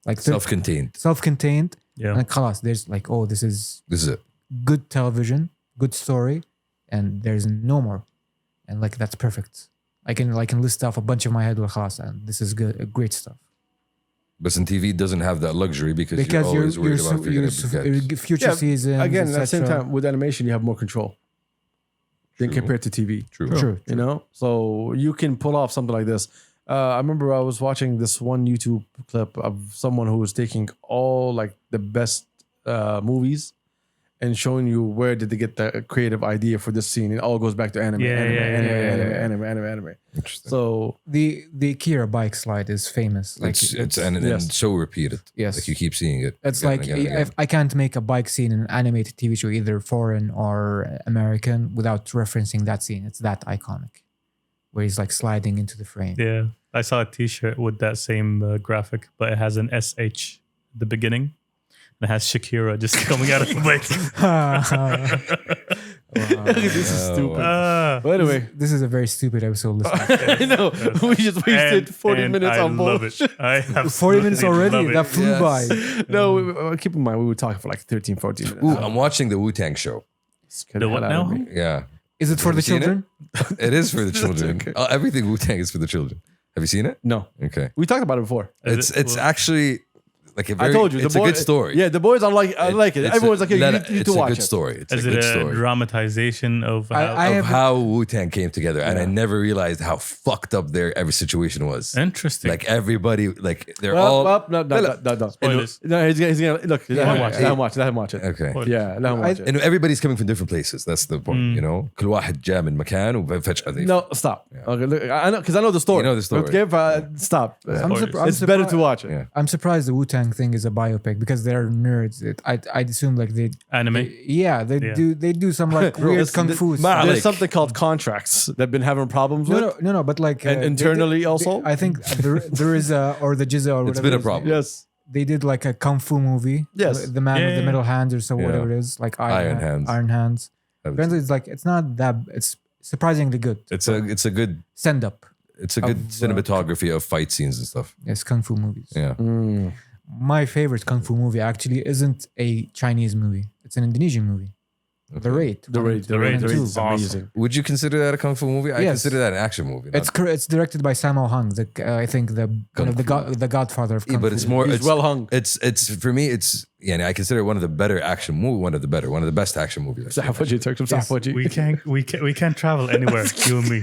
like Self-contained. self-contained. Yeah. And khalas, there's like, this is This is it. good television, good story, and there's no more. And like that's perfect. I can list off a bunch of my head with khalas, and this is good, great stuff. But in TV, it doesn't have that luxury because you're always worried about if you're going to get... future Yeah, seasons. Again, at the same etc. time, with animation, you have more control than True. compared to TV. True. True. You know, so you can pull off something like this. I remember I was watching this one YouTube clip of someone who was taking all like the best movies and showing you where did they get the creative idea for this scene. It all goes back to anime, anime. Interesting. So The Kira bike slide is famous. Like it's and yes. so repeated. Yes. Like you keep seeing it. it's again like and again and again. if I can't make a bike scene in an animated TV show, either foreign or American, without referencing that scene. It's that iconic, where he's like sliding into the frame. Yeah. I saw a T-shirt with that same graphic, but it has an SH at the beginning. And it has Shakira just coming out of the bike. this is stupid. But anyway, This is a very stupid episode. Listen. I know we just wasted 40 minutes I on love bullshit. it. I 40 minutes absolutely already? love That it. flew by. No, keep in mind we were talking for like 13, 14 minutes. Ooh, I'm watching the Wu-Tang show. Scared The the what hell out of now? me. Yeah. Is it for Have the you seen it? children? It is for the children. Okay. Everything Wu-Tang is for the children. Have you seen it? No, Okay. we talked about it before. Is It's actually Like a I very, told you, it's the boy, a good story. Yeah, the boys are like, I like it. It's Everyone's like, you need it's to a watch good it. story. It's Is a it good a story dramatization of I of have- how Wu-Tang came together, and I never realized how fucked up their every situation was. interesting? Like everybody, like they're Well, all no. Spoilers. No, he's gonna look. Let him watch it. Let him watch it. Let him watch it. okay. Yeah, let him watch it. And everybody's coming from different places. That's the point, you know. كل واحد جاء من مكان وفجأة they- No, stop. Okay, look, I know because I know the story. You know the story. But give, stop. Spoilers. It's better to watch it. Yeah. I'm surprised the Wu-Tang thing is a biopic because they're nerds. I assume like they Anime. they do some like weird listen, kung fu Ma- stuff. There's Like- something called contracts that've been having problems with. No, but like And internally also? I think there is a or the jizza or whatever. It's been a it is. problem. Yes. They did like a kung fu movie. Yes. The man with the Yeah. middle hand or so Yeah. whatever it is, like Iron Hands. Iron Hands. Apparently, it's like it's not that. It's surprisingly good. It's a good Stand up. it's a good cinematography of fight scenes and stuff. Yes, kung fu movies. Yeah. My favorite kung fu movie actually isn't a Chinese movie. It's an Indonesian movie. The Raid. The Raid is Awesome. amazing. Would you consider that a kung fu movie? I Yes. consider that an action movie. It's directed by Sammo Hung, I think one of the godfather of kung but fu. it's more. He's It's well hung. It's for me. It's I consider it one of the better action movie. One of the best action movies. Sahafaji, talk some Sahafaji. We can't travel anywhere. You and me.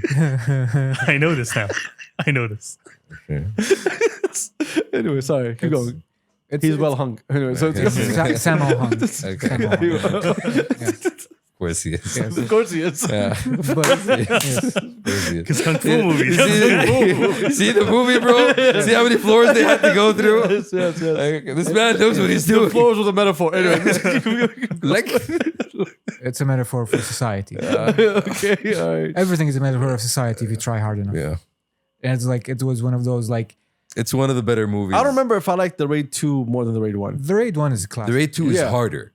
I know this now. I know this. Anyway, sorry. Keep going. He's well hung. Anyway, so Okay. Sammo Hung. Okay. Sammo Hung. Of course he is. Yes. of course he is. Yeah. But yes. Of course he is. Because kung fu movies. See the movie, bro? See how many floors they had to go through? Yes. Like, this man knows what he's The doing. floors was a metaphor. Anyway. Like, It's a metaphor for society. Okay, all right. Everything is a metaphor of society if you try hard enough. yeah. And it's like it was one of those like It's one of the better movies. I don't remember if I liked the Raid 2 more than the Raid 1. the Raid 1 is a classic. The Raid 2 is Yeah. harder.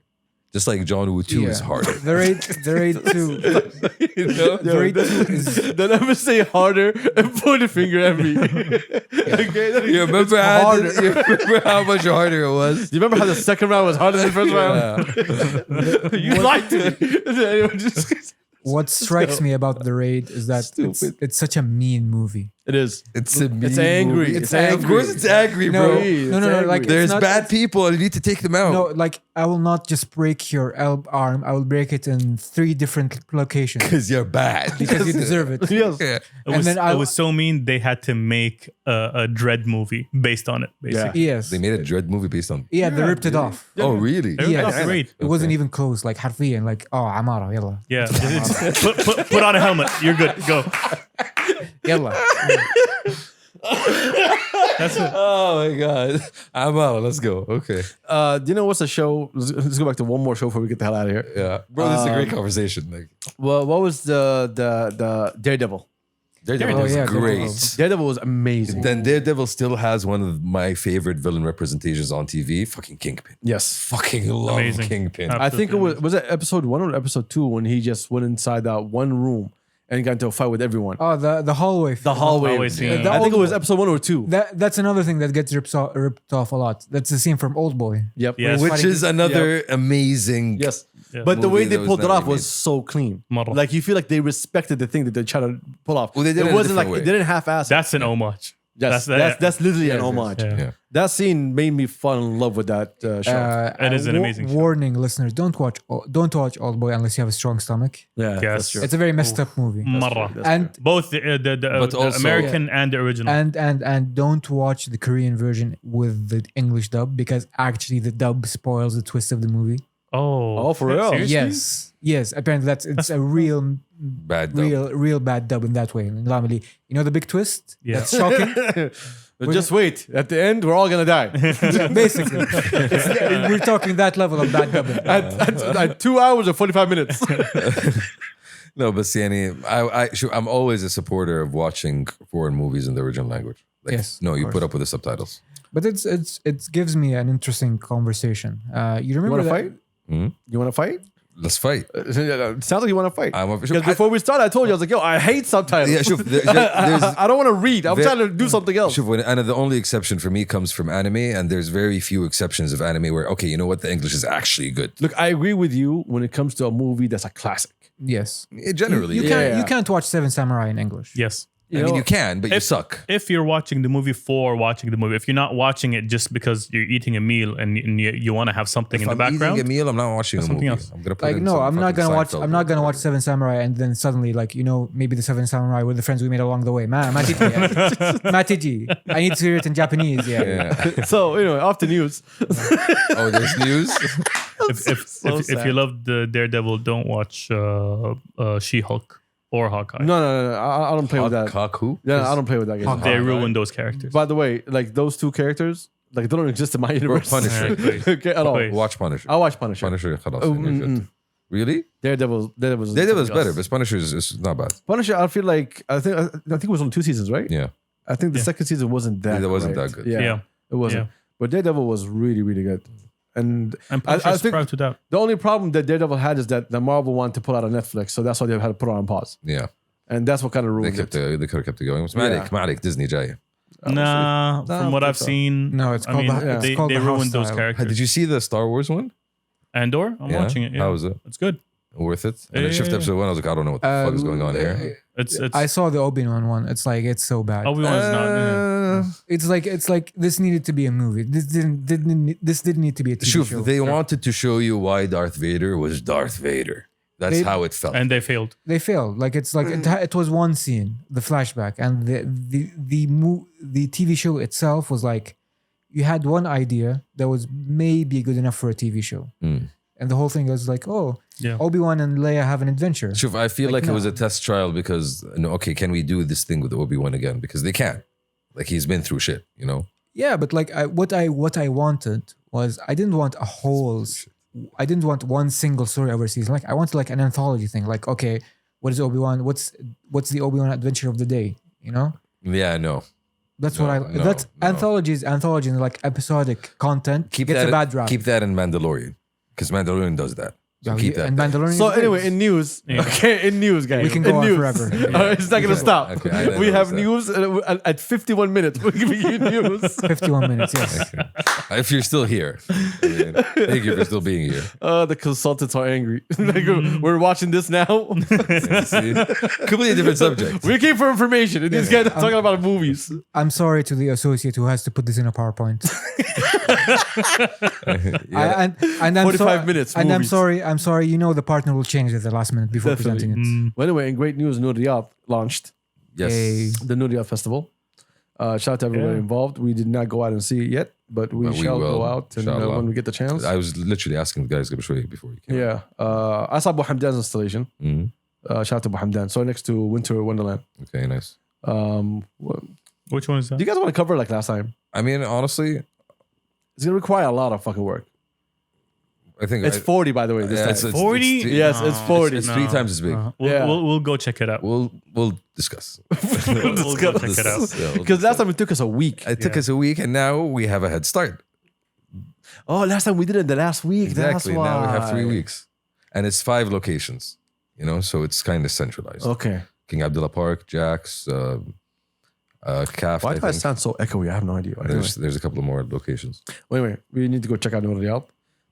Just like John Woo 2 is Yeah. harder. The Raid 2 You know? the Raid 2 is Don't ever say harder and point a finger at me. Okay? You remember, harder. you remember how much harder it was? You remember how the second round was harder than the first round? You liked it. Anyway, just- what strikes me about the Raid is that Stupid. it's such a mean movie. It is. It's a mean It's angry. movie. It's Of angry. course it's angry, No, bro. no, like There's it's not- bad people and you need to take them out. No, like I will not just break your arm. I will break it in 3 different locations Because you're bad. because you deserve it. Yes. Yeah. It was so mean they had to make a Dread movie based on it, basically. Yes. They made a Dread movie based on. Yeah, they ripped it off. Oh, really? Yeah. Yes. That's great. It wasn't even close. Like حرفيا like Amara يلا Yeah. Put on a helmet. You're good. Go. يلا. That's it. Oh my God. I'm out. Let's go. Okay. Do you know what's the show? Let's go back to one more show before we get the hell out of here. Yeah. Bro, this is a great conversation. Like, Well, what was the Daredevil? Daredevil Oh, was yeah, great. Daredevil was amazing. Then Daredevil still has one of my favorite villain representations on TV. Fucking Kingpin. Yes. Fucking love Amazing. Kingpin. Absolutely. I think it was it episode 1 or episode 2 when he just went inside that one room and got into a fight with everyone. Oh, the hallway. The hallway. Hallway scene. The I think it old- was episode 1 or 2. That's another thing that gets ripped off a lot. That's the scene from Old Boy. Yep. Yes. Which is another amazing. Yes. Yeah. But the way movie they that was pulled it never off was made. so clean. Marra. Like you feel like they respected the thing that they're trying to pull off. Well, they did it it in a wasn't like different they way. didn't half-ass. That's an homage. Yes, that's- that's literally an Yes, yes, homage. Yeah. Yeah. That scene made me fall in love with that show. It is an amazing show. Warning, listeners: don't watch Old Boy unless you have a strong stomach. Yeah, Yes. that's true. It's a very messed up movie. Marra. And Both the also- American and the original. and don't watch the Korean version with the English dub because actually the dub spoils the twist of the movie. Oh, for real? Yes, yes. Apparently it's a real Bad dub. real bad dub in that way. Normally, you know the big twist. Yeah. That's shocking. But just wait. At the end, we're all gonna die. Basically, we're talking that level of bad dubbing. at 2 hours and 45 minutes. No, but Siani, I'm always a supporter of watching foreign movies in the original language. Like, Yes, no, of you course. put up with the subtitles. But it gives me an interesting conversation. You You remember want to that? fight? You want to fight? Let's fight. It sounds like you want to fight. Because I- before we started, I told you I was like, "Yo, I hate subtitles. Yeah, شوف, there's I don't want to read. I'm There- trying to do something else." شوف, and the only exception for me comes from anime, and there's very few exceptions of anime where, okay, you know what, the English is actually good. Look, I agree with you when it comes to a movie that's a classic. Yes. Generally, You yeah. can't Yeah. you can't watch Seven Samurai in English. Yes. I mean, you can, but you suck. If you're watching the movie for watching the movie, if you're not watching it just because you're eating a meal and you want to have something in the background, eating a meal, I'm not watching a something movie. else. I'm gonna put Like in no, some I'm not fucking gonna watch. Seinfeld I'm not or gonna watch whatever. Seven Samurai and then suddenly like maybe the Seven Samurai were the friends we made along the way. Man, Matiji. I need to hear it in Japanese. Yeah. Yeah. So anyway, off the news. Oh, there's news. if you love the Daredevil, don't watch She-Hulk or Hawkeye. No. I don't play with that. Cock who? Yeah, I don't play with that game. They ruined those characters. By the way, like those two characters, like they don't exist in my universe. Punisher. Okay, at all. Wait. Watch Punisher. I watch Punisher. Punisher. خلاص. Really? Daredevil's Daredevil's better, but Punisher is not bad. Punisher, I feel like I think it was only 2 seasons, right? Yeah. I think the Yeah. second season wasn't that. It wasn't great. that good. Yeah, it wasn't. Yeah. But Daredevil was really, really good. And And I Punisher's think proud to that. the only problem that Daredevil had is that the Marvel wanted to pull out on Netflix, so that's why they had to put it on pause. Yeah. And that's what kind of They ruined kept it. they could have kept it going. It's Yeah. Malik, Disney Jay. Nah, I from don't what think I've so. seen, No, it's I called mean, the- it's they, called they the house ruined those style. characters. Did you see the Star Wars one? Andor? I'm watching it. Yeah. How was it? It's good. Worth it? And I Yeah, shift yeah, episode 1. I was like, I don't know what the fuck is going on here. It's I saw the Obi-Wan one. It's like it's so bad. Obi-Wan's not. It's like this needed to be a movie. This didn't need to be a TV Shuf, show. they wanted to show you why Darth Vader was Darth Vader. That's They- how it felt. And they failed. They failed. Like it's like it was one scene, the flashback, and the TV show itself was like you had one idea that was maybe good enough for a TV show, and the whole thing was like, oh, Yeah. Obi-Wan and Leia have an adventure. Shuf, I feel Like, like it was no. a test trial because, okay, can we do this thing with Obi-Wan again? Because they can. Like, he's been through shit, you know? Yeah, but like what I wanted was I didn't want a whole. I didn't want one single story over season. Like I wanted like an anthology thing. Like okay, what is Obi-Wan? What's the Obi-Wan adventure of the day? You know. Yeah, no. That's No, what I. no, that's no. anthologies and like episodic content Keep gets that, a bad rap. Keep that in Mandalorian. Because Mandalorian does that. So Yeah, keep that. and Mandalorian. So is great. anyway, in news, okay, in news, guys, We can in go on news. forever. All right, it's not gonna stop. Okay, I didn't we have notice news at 51 minutes. We're giving you news. 51 minutes. Yes. If you're still here. I mean, thank you for still being here. The consultants are angry. Like, we're watching this now. See? Completely different subject. We're looking for information, and these guys are talking about movies. I'm sorry to the associate who has to put this in a PowerPoint. Yeah. And I'm 45 minutes, And movies. I'm sorry. You know the partner will change at the last minute before Definitely. presenting it. Well, anyway, in great news, Noor Riyadh launched Yes. Hey. the Noor Riyadh Festival. Shout out to everybody Yeah. involved. We did not go out and see it yet, but we But we shall will, go out and, inshallah. when we get the chance. I was literally asking the guys before you came. Yeah. I saw Abu Hamdan's installation. Mhm. Shout out to Abu Hamdan. So next to Winter Wonderland. Okay, nice. Which one is Do that? you guys want to cover like last time? I mean, honestly, It's gonna require a lot of fucking work. I think It's 40, by the way. This Yeah, time. 40? Yes, it's 40. It's 3 times as big. We'll go check it out. We'll discuss. We'll go check it out. Because last time it took us a week. It took us a week, and now we have a head start. Oh, last time we did it the last week. Exactly. That's why. Now we have 3 weeks, and it's 5 locations. You know, so it's kind of centralized. Okay. King Abdullah Park, Jack's, Caf. Why I do I think. sound so echoey? I have no idea. Anyway. There's a couple of more locations. Anyway, we need to go check out Noor Riyadh.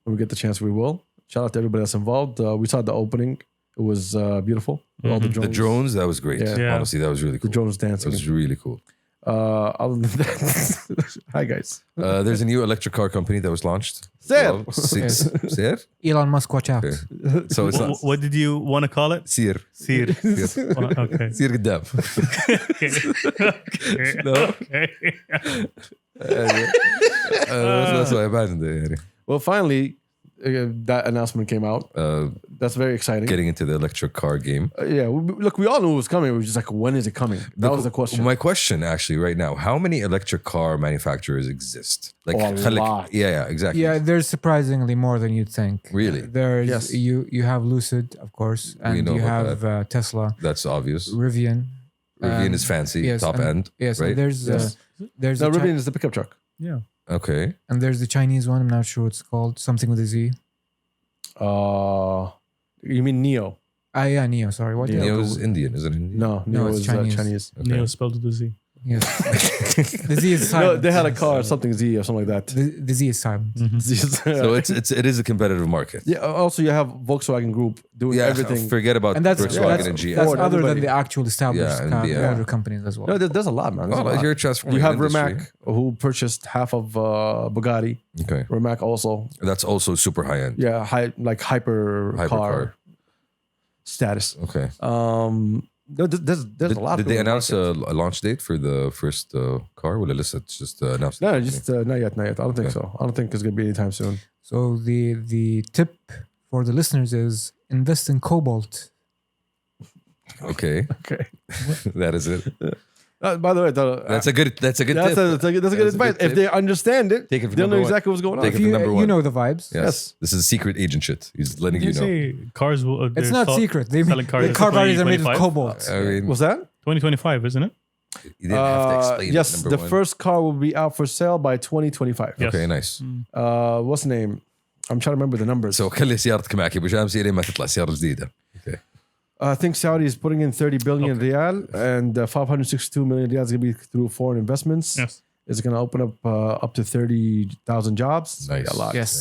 When we get the chance, we will. Shout out to everybody that's involved. We saw the opening. It was beautiful. With all the drones. The drones, that was great. Yeah. Yeah. Honestly, that was really The cool. drones That dancing. was really cool. Other than that, hi guys. There's a new electric car company that was launched. Sir. Well, Sir? Elon Musk, watch out. Okay. So it's not What did you want to call it? Sir. Seer. Okay. Sir قدام. Okay. No. Okay. That's what I imagined it. يعني. Well, finally, that announcement came out. That's very exciting. Getting into the electric car game. Yeah, look, we all knew it was coming. We were just like, when is it coming? That was the question. My question actually right now, how many electric car manufacturers exist? Like Oh, a lot. Yeah, exactly. Yeah, there's surprisingly more than you'd think. Really? There's Yes. you have Lucid, of course, and know you about have Tesla, That's obvious. Rivian. Rivian is fancy, yes, top and- end. Yes, right? and there's Yes. there's No, the Rivian is the pickup truck. Yeah. Okay. and there's the Chinese one. I'm not sure what it's called. Something with a Z. You mean Neo? Yeah, Neo. Sorry, what? Yeah. Neo's Indian, isn't it? No, No, Neo it's is Chinese. Chinese. Okay. Neo spelled with a Z. Yes. The Z is No, silent. they had a car, something Z or something like that. The Z is silent. So it is a competitive market. Yeah. Also, you have Volkswagen Group doing everything. Forget about And that's Volkswagen and GM. that's Ford, other than everybody. the actual established Yeah, and the, motor companies as well. No, there's a lot, man. There's a Well, lot. you're transforming. You have the industry. Rimac, who purchased half of Bugatti. Okay, Rimac also, that's also super high end. yeah, hyper car Hypercar. status. Okay. No, there's a lot. Did they going on announce in the a launch date for the first car? Well, it's just announced. market. No, just not yet. I don't think so. I don't think it's gonna be anytime soon. So the tip for the listeners is invest in cobalt. Okay, Okay. that is it. By the way, That's a good. That's a good. that's tip. a good advice. If tip. they understand it, Take it from they'll know number one. exactly what's going on. Take it You, number you one. know the vibes. Yes. This is secret agent shit. He's letting Did you you know. say cars will? It's not secret. They selling cars the car batteries are made of 2025? cobalt. I mean, What's that? 2025, isn't it? you didn't have to explain. Yes, it, the number one. first car will be out for sale by 2025. Yes. Okay, nice. What's the name? I'm trying to remember the numbers. So خلي سيارتك معك ابو شامسي لين ما تطلع سيارة جديدة. Okay. I think Saudi is putting in 30 billion riyal, and 562 million riyal is going to be through foreign investments. Yes. It's going to open up to 30,000 jobs. Nice. A lot. Yes.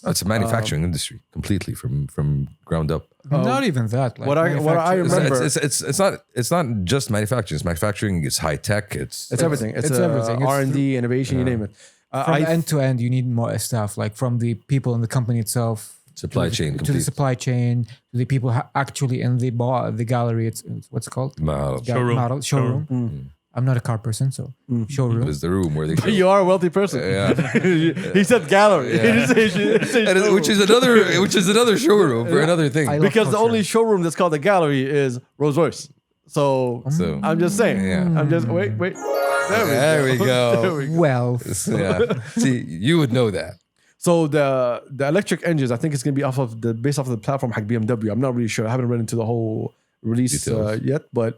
Yeah. It's a manufacturing industry completely from ground up. Not even that. Like What I manufacturing- remember- It's not just manufacturing. It's manufacturing. It's high tech. It's everything. It's everything. It's R&D, innovation, you name it. from end to end, you need more staff, like from the people in the company itself, Supply chain to the complete. supply chain, to the people actually in the gallery. It's what's it called ما أعرف. Showroom. I'm not a car person, so showroom. It is the room where they show. You are a wealthy person. Yeah. He said gallery. He didn't say And showroom. which is another showroom for another thing. I love Because the culture. only showroom that's called a gallery is Rolls Royce. So So I'm just saying. Yeah. I'm just wait. there we go. There we go. Well, Yeah. See, you would know that. So the electric engines, I think it's gonna be based off of the platform like BMW. I'm not really sure. I haven't read into the whole release Details. yet, but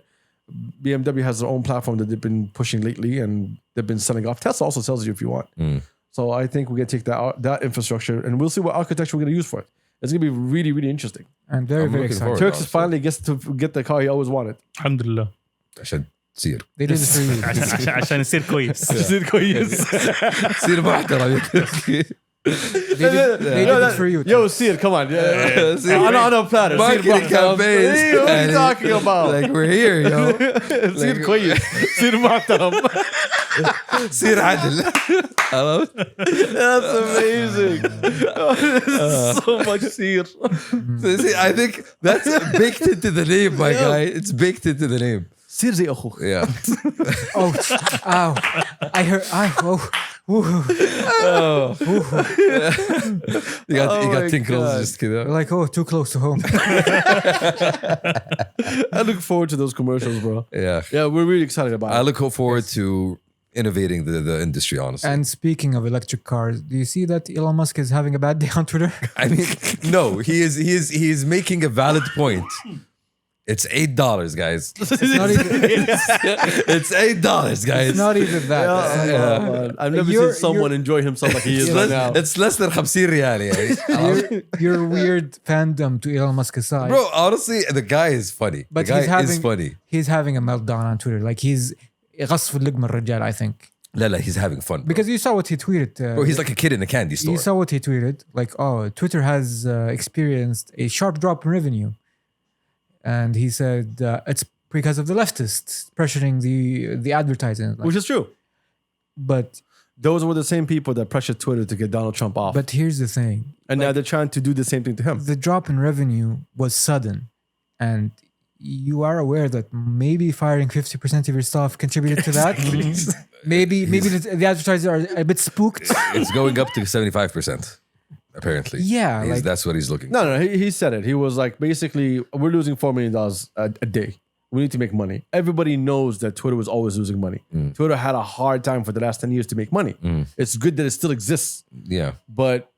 BMW has their own platform that they've been pushing lately, and they've been selling off. Tesla also sells you if you want. So I think we're gonna take that infrastructure, and we'll see what architecture we're gonna use for it. It's gonna be really, really interesting. I'm very I'm very looking excited. forward. Turks finally gets to get the car he always wanted. الحمد لله. عشان تصير They did it for you. عشان يصير كويس. تصير محترم. They did it for you. Yo, see it. Come on. On a platter. Marketing campaigns. What are you talking about? Like we're here, yo. سير كويس. سير محترم. سير عدل. Hello. That's amazing. So much seer. See, I think that's baked into the name, my guy. It's baked into the name. سير زي أخوك. Yeah. Oh, ow! I heard. Ooh. You Oh my got tinkles God. just كده. Like, oh, too close to home. I look forward to those commercials, bro. Yeah. Yeah, we're really excited about I it. look forward to innovating the industry, honestly. And speaking of electric cars, do you see that Elon Musk is having a bad day on Twitter? I mean, no, he is making a valid point. It's $8, guys. It's not even. It's $8, guys. It's not even that. Man. I've never You're- seen someone enjoy himself like he is right now. It's less than 50 ريال, yeah. Your weird fandom to Elon Musk aside, Bro, honestly, the guy is funny. but the guy he's having is funny. He's having a meltdown on Twitter. Like he's غصف اللقمة الرجال, I think. لا, he's having fun. Bro. Because you saw what he tweeted. Bro, he's like a kid in a candy store. You saw what he tweeted. Like, oh, Twitter has experienced a sharp drop in revenue. And he said it's because of the leftists pressuring the advertising. Like, Which is true. but Those were the same people that pressured Twitter to get Donald Trump off. here's the thing. And now they're trying to do the same thing to him. The drop in revenue was sudden. And you are aware that maybe firing 50% of your staff contributed to that. maybe the advertisers are a bit spooked. It's going up to 75%, apparently. Yeah, like- that's what he's looking No, he said it. He was like, basically, we're losing $4 million a day. We need to make money. Everybody knows that Twitter was always losing money. Twitter had a hard time for the last 10 years to make money. It's good that it still exists, Yeah. but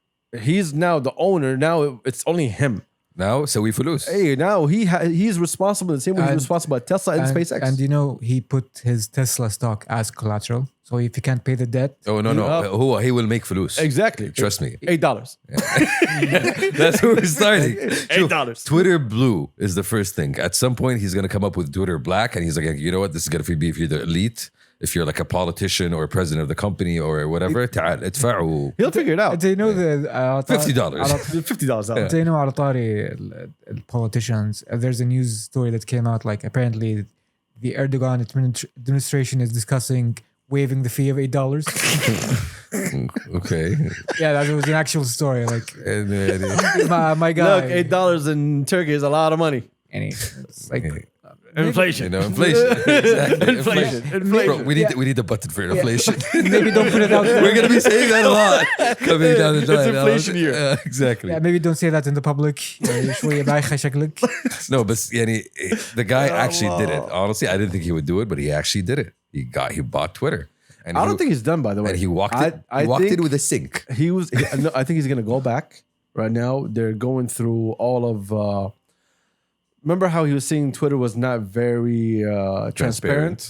he's now the owner. Now it's only him. Now, so we فلوس. Hey, now he's responsible the same way he's And- responsible at Tesla and SpaceX. And you know, he put his Tesla stock as collateral. So if he can't pay the debt, Oh, no. He will make فلوس. exactly. Trust me. $8. That's where we're starting. $8. Twitter Blue is the first thing. At some point, he's going to come up with Twitter Black, and he's like, you know what? This is going to be for the elite. if you're like a politician or a president of the company or whatever, تعال ادفعوا He'll figure it out. They know the $50. $50 out. They know على طاري politicians. There's a news story that came out like apparently the Erdogan administration is discussing waiving the fee of $8. Okay. Yeah, that was an actual story. Like my guy. Look, $8 in Turkey is a lot of money. And it's like Inflation. You know, inflation. Exactly. Inflation. Bro, we need a button for inflation. maybe don't put it out there. We're gonna be saying that a lot coming down the line. It's inflation year. Exactly. Yeah, maybe don't say that in the public. شوية بايخة شكلك. No, but the guy actually did it. Honestly, I didn't think he would do it, but he actually did it. He bought Twitter. And I don't think he's done, by the way. And he walked in with a sink. No, I think he's going to go back right now. They're going through all of... remember how he was saying Twitter was not very transparent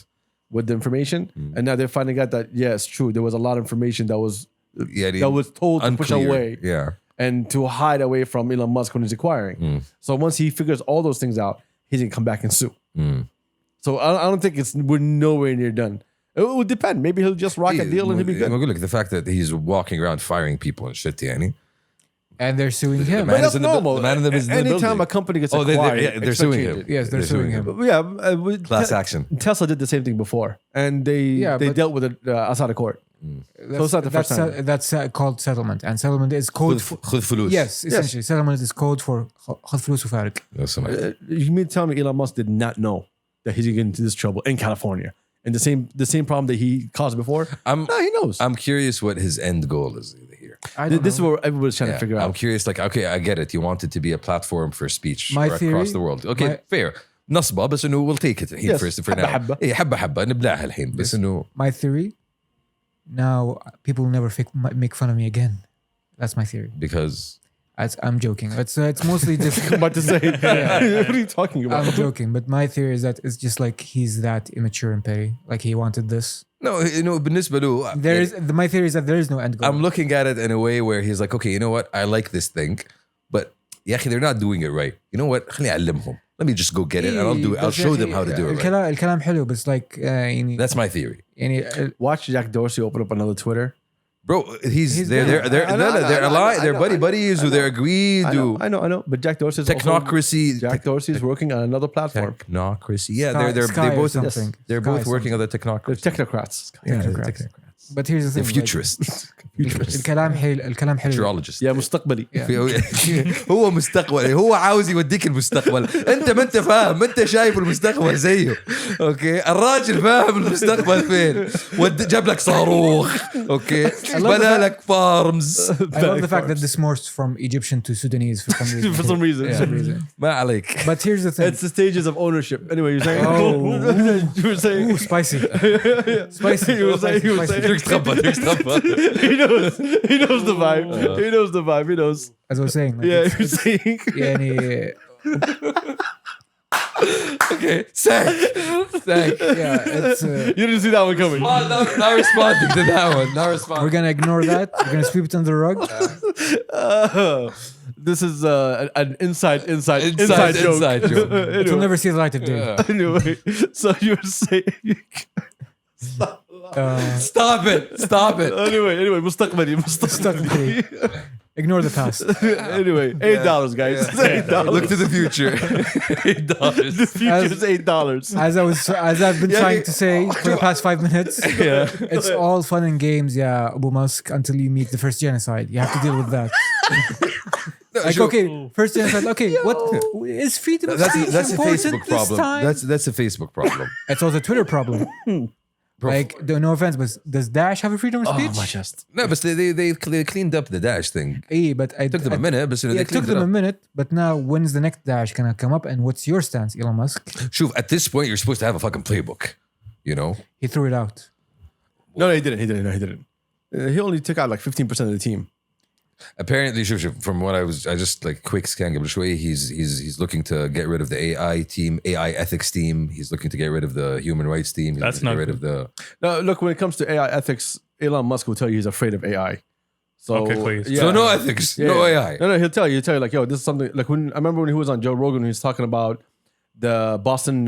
with the information? And now they're finding out that, yeah, it's true. There was a lot of information that was told to push away. Yeah. And to hide away from Elon Musk when he's acquiring. So once he figures all those things out, he's going to come back and sue. So I don't think we're nowhere near done. It would depend. Maybe he'll just rock a deal and he'll be good. Look, the fact that he's walking around firing people and shit, yani. And they're suing him. man But is that's in the normal. the man in the business. Anytime a company gets acquired, they're suing him. Yes, they're suing him. Class action. Tesla did the same thing before, and they dealt with it outside of court. So it's not the first time. That's called settlement, and settlement is code for خذ فلوس. yes, essentially settlement is code for خذ فلوس وفارق. You mean to tell me Elon Musk did not know that he's getting into this trouble in California, and the same problem that he caused before? No, he knows. I'm curious what his end goal is here. This is what everybody's trying to figure I'm out. curious, like, okay, I get it. You want it to be a platform for speech My across theory- the world. Okay, fair. نصبة بس إنه we'll take it الحين Yes. for now. حبة. إيه حبة نبلعها الحين بس إنه My theory. Now people will never make fun of me again. That's my theory. because I'm joking. It's mostly just. I'm about to say, what are you talking about? I'm joking, but my theory is that it's just like he's that immature and petty. Like he wanted this. no, بالنسبة له My theory is that there is no end goal. I'm looking at it in a way where he's like, okay, you know what? I like this thing, but يا أخي they're not doing it right. You know what? خليني أعلمهم. Let me just go get it and I'll do it. I'll show them how to do it right. الكلام حلو بس like يعني That's my theory. يعني Watch Jack Dorsey open up another Twitter. Bro, they're aligned. They're buddies who they're agreed to. I know. But Jack Dorsey's Technocracy. Jack Dorsey's working on another platform. Technocracy. Yeah, Sky they or both something. they're Sky both working on the They're technocracy. technocrats. Technocrats. But here's the thing. They're futurists. الكلام حلو. Futurologists. يا مستقبلي. هو مستقبل هو عاوز يوديك المستقبل انت ما انت فاهم ما انت شايف المستقبل زيه اوكي الراجل فاهم المستقبل فين جاب لك صاروخ اوكي بنى لك فارمز I love the fact that this morphed from Egyptian to Sudanese for some reason. For some reason. Yeah. ما عليك But here's the thing. It's the stages of ownership. Anyway, you're saying. Oh. You were saying. Ooh, spicy. Spicy. You were saying. تريك تخبط He knows the vibe. He knows the vibe. He knows. As I was saying. Like Yeah, you're saying. يعني okay sack yeah, it's You didn't see that one coming. not responding to that one not responding we're gonna ignore that. We're gonna sweep it under the rug. This is an inside joke. It will never see the light of day. Anyway, so you were saying. stop it Anyway, مستقبلي. Ignore the past. Anyway, $8, guys. $8. look to the future $8 The future is $8. As I've been trying to say for the past 5 minutes, it's all fun and games, yeah, Abu Musk, until you meet the first genocide. You have to deal with that. Like, okay, first genocide. Okay, what is freedom of speech that's a important Facebook this problem time? that's a Facebook problem It's also a Twitter problem. Like, no offense, but does Daesh have a freedom of speech? Oh, my chest. no but they cleaned up the Daesh thing But it took them a minute but it took them a minute, but now when's the next Daesh gonna come up, and what's your stance, Elon Musk? شوف at this point you're supposed to have a fucking playbook you know He threw it out. No, he didn't. He didn't. He only took out like 15% of the team. apparently شوف from what I just like quick scan قبل شوي he's looking to get rid of the AI ethics team. He's looking to get rid of the human rights team. He's That's looking to not get rid of the No, look, when it comes to AI ethics, Elon Musk will tell you he's afraid of AI. So, Okay, please. so no ethics, no AI. No, he'll tell you like, yo, this is something like when I remember when he was on Joe Rogan, he was talking about the Boston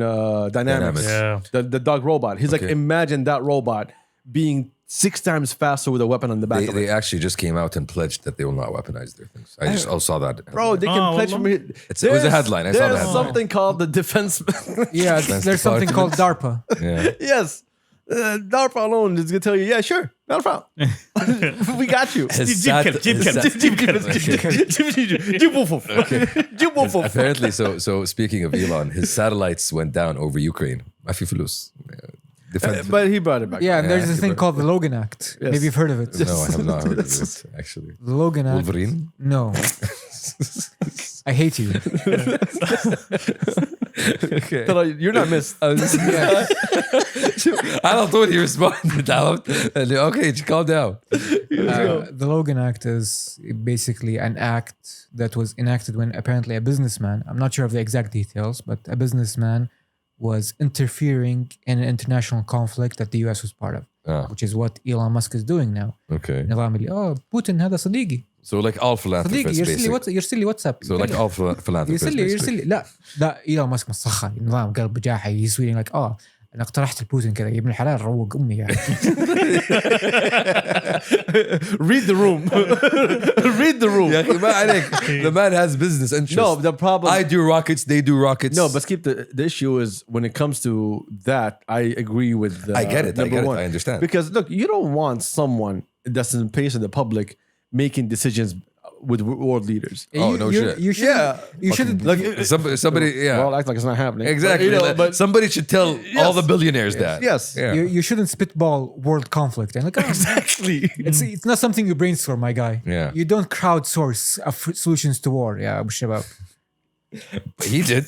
Dynamics, Yeah. the dog robot. He's like, Okay. imagine that robot being 6 times faster with a weapon on the back of They it. actually just came out and pledged that they will not weaponize their things. I just saw that. Bro, they can Oh, pledge well, from here. It was a headline. I saw the There's headline. something called the defense. Yeah, there's something called DARPA. Yeah. Yes. DARPA alone is going to tell you, yeah, sure, not a problem. We got you. Apparently, so speaking of Elon, his satellites went down over Ukraine. ما في فلوس. Defense. But he brought it back. Yeah, and there's Yeah, this thing called the Logan Act. Yes. Maybe you've heard of it. No, I have not heard of it, actually. The Logan Act. Wolverine? No. I hate you. Okay. You're not missed. على طول he responded. Okay, calm down. The Logan Act is basically an act that was enacted when apparently a businessman, I'm not sure of the exact details, but a businessman was interfering in an international conflict that the US was part of, which is what Elon Musk is doing now. Okay. نظام اللي بوتين هذا صديقي So like all philanthropists, basically. يرسل لي واتساب So like all philanthropists, يرسل basically. لي لا ايلون ماسك مسخه نظام قلب بجاحي يسوي لك انا اقترحت لبوتين كذا يا ابن الحلال روق امي يعني Read the room. Read the room. يا أخي ما عليك. The man has business interests. No, the problem. I do rockets, they do rockets. No, but Skip, the issue is when it comes to that, I agree with. I get it. number one. I understand. Because look, you don't want someone that's in the place of the public making decisions with world leaders. Oh, no shit. You should. Yeah. You should. Like Somebody, yeah. Well, act like it's not happening. Exactly. But, you know, Like, but somebody should tell all the billionaires that. yes. Yeah. You shouldn't spitball world conflict and like Exactly. it's not something you brainstorm, my guy. Yeah. You don't crowdsource solutions to war. Yeah, Abu Shabab. He did.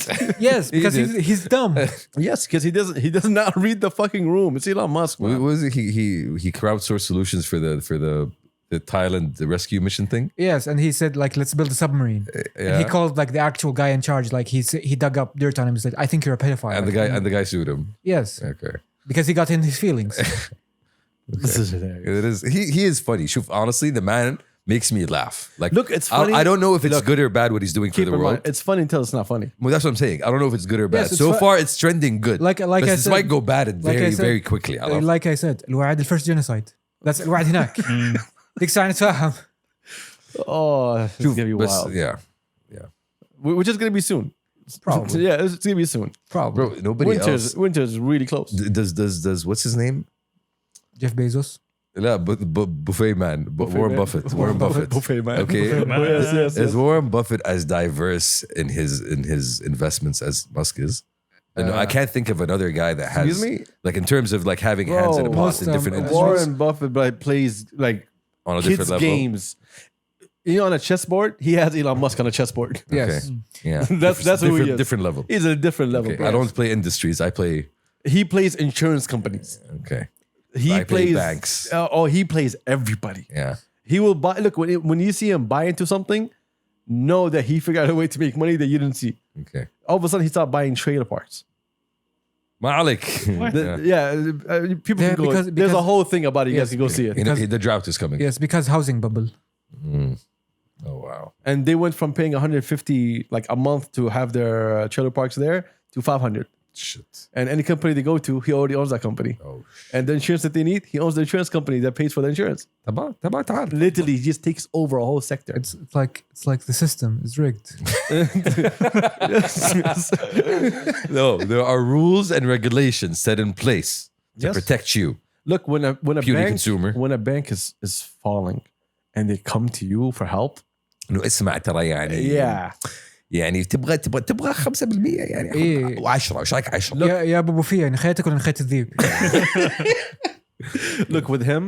Yes, because did. he's dumb. Yes, because he does not read the fucking room. It's Elon Musk. What Man. was it? He crowdsourced solutions for the Thailand rescue mission thing. Yes, and he said like, let's build a submarine. And he Yeah. called like the actual guy in charge. Like he dug up dirt on him. He said, "I think you're a pedophile." And the guy sued him. Yes, Okay. because he got in his feelings. This is hilarious. It is. He is funny. Shuf, honestly, the man makes me laugh. Like, Look, it's funny. I don't know if it's good or bad what he's doing for Keep the in world. mind, it's funny until it's not funny. Well, that's what I'm saying. I don't know if it's good or bad. Yes, it's So fu- far, it's trending good. Like But I this said, might go bad and like I very, said- very quickly. like I said, الوعد الفيرست genocide. That's الوعد هناك. ديك الساعة نتفاهم. Oh, it's gonna be But wild. yeah, Which is gonna be soon. Probably. Yeah, it's gonna be soon. Probably. bro. Nobody else Winter's really close. does what's his name? Jeff Bezos. لا buffet man, Warren man. Buffett. Warren Buffett. Buffet man. Okay, Buffet man. Yes. is Warren Buffett as diverse in his investments as Musk is? And I can't think of another guy that has, Excuse me? like in terms of like having hands in a Bro, pot most, in different industries Warren Buffett plays like on a kids different level. games. You know, on a chessboard, he has Elon Musk on a chessboard. Yes. Okay. Yeah, That's who he different, is. different level. He's at a different level. Okay. Bro. I don't play industries. I play. He plays insurance companies. Okay. He I play plays banks. He plays everybody. Yeah. He will buy. Look, when you see him buy into something, know that he figured out a way to make money that you didn't see. Okay. All of a sudden, he started buying trailer parts. ما عليك. People Yeah, can go. because- There's a whole thing about it. You guys Yes, can go see it. You know, the drought is coming. Yes, because housing bubble. Oh wow. And they went from paying 150 like a month to have their trailer parks there to 500. Shit. And any company they go to, he already owns that company. Oh. And the insurance that they need, he owns the insurance company that pays for the insurance. تبع تعال. Literally, he just takes over a whole sector. It's like the system is rigged. No, there are rules and regulations set in place to Yes. protect you. Look, when a Puny bank consumer. when a bank is falling and they come to you for help, انه اسمع ترى يعني yeah. يعني تبغى 5% يعني إيه. و10 ايش رايك 10 يا ابو بوفيه نخيتك ولا نخيت الذيب؟ Look, with him,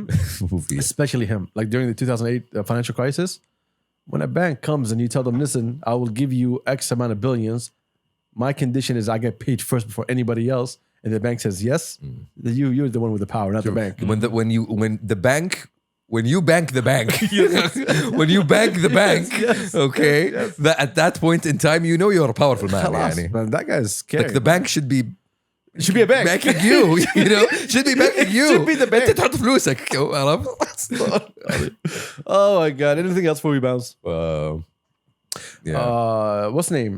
especially him, like during the 2008 financial crisis, when a bank comes and you tell them, listen, I will give you X amount of billions. My condition is I get paid first before anybody else. And the bank says yes, then you're the one with the power, not the bank. when you bank the bank when you bank the bank okay that at that point in time you know you're a powerful man خلاص, يعني. man, that guy's scary. Like the bank should be be a bank. banking you you know should be banking you Should be the bank. انت تحط فلوسك عرفت Oh my God. Anything else for rebounds? yeah What's name?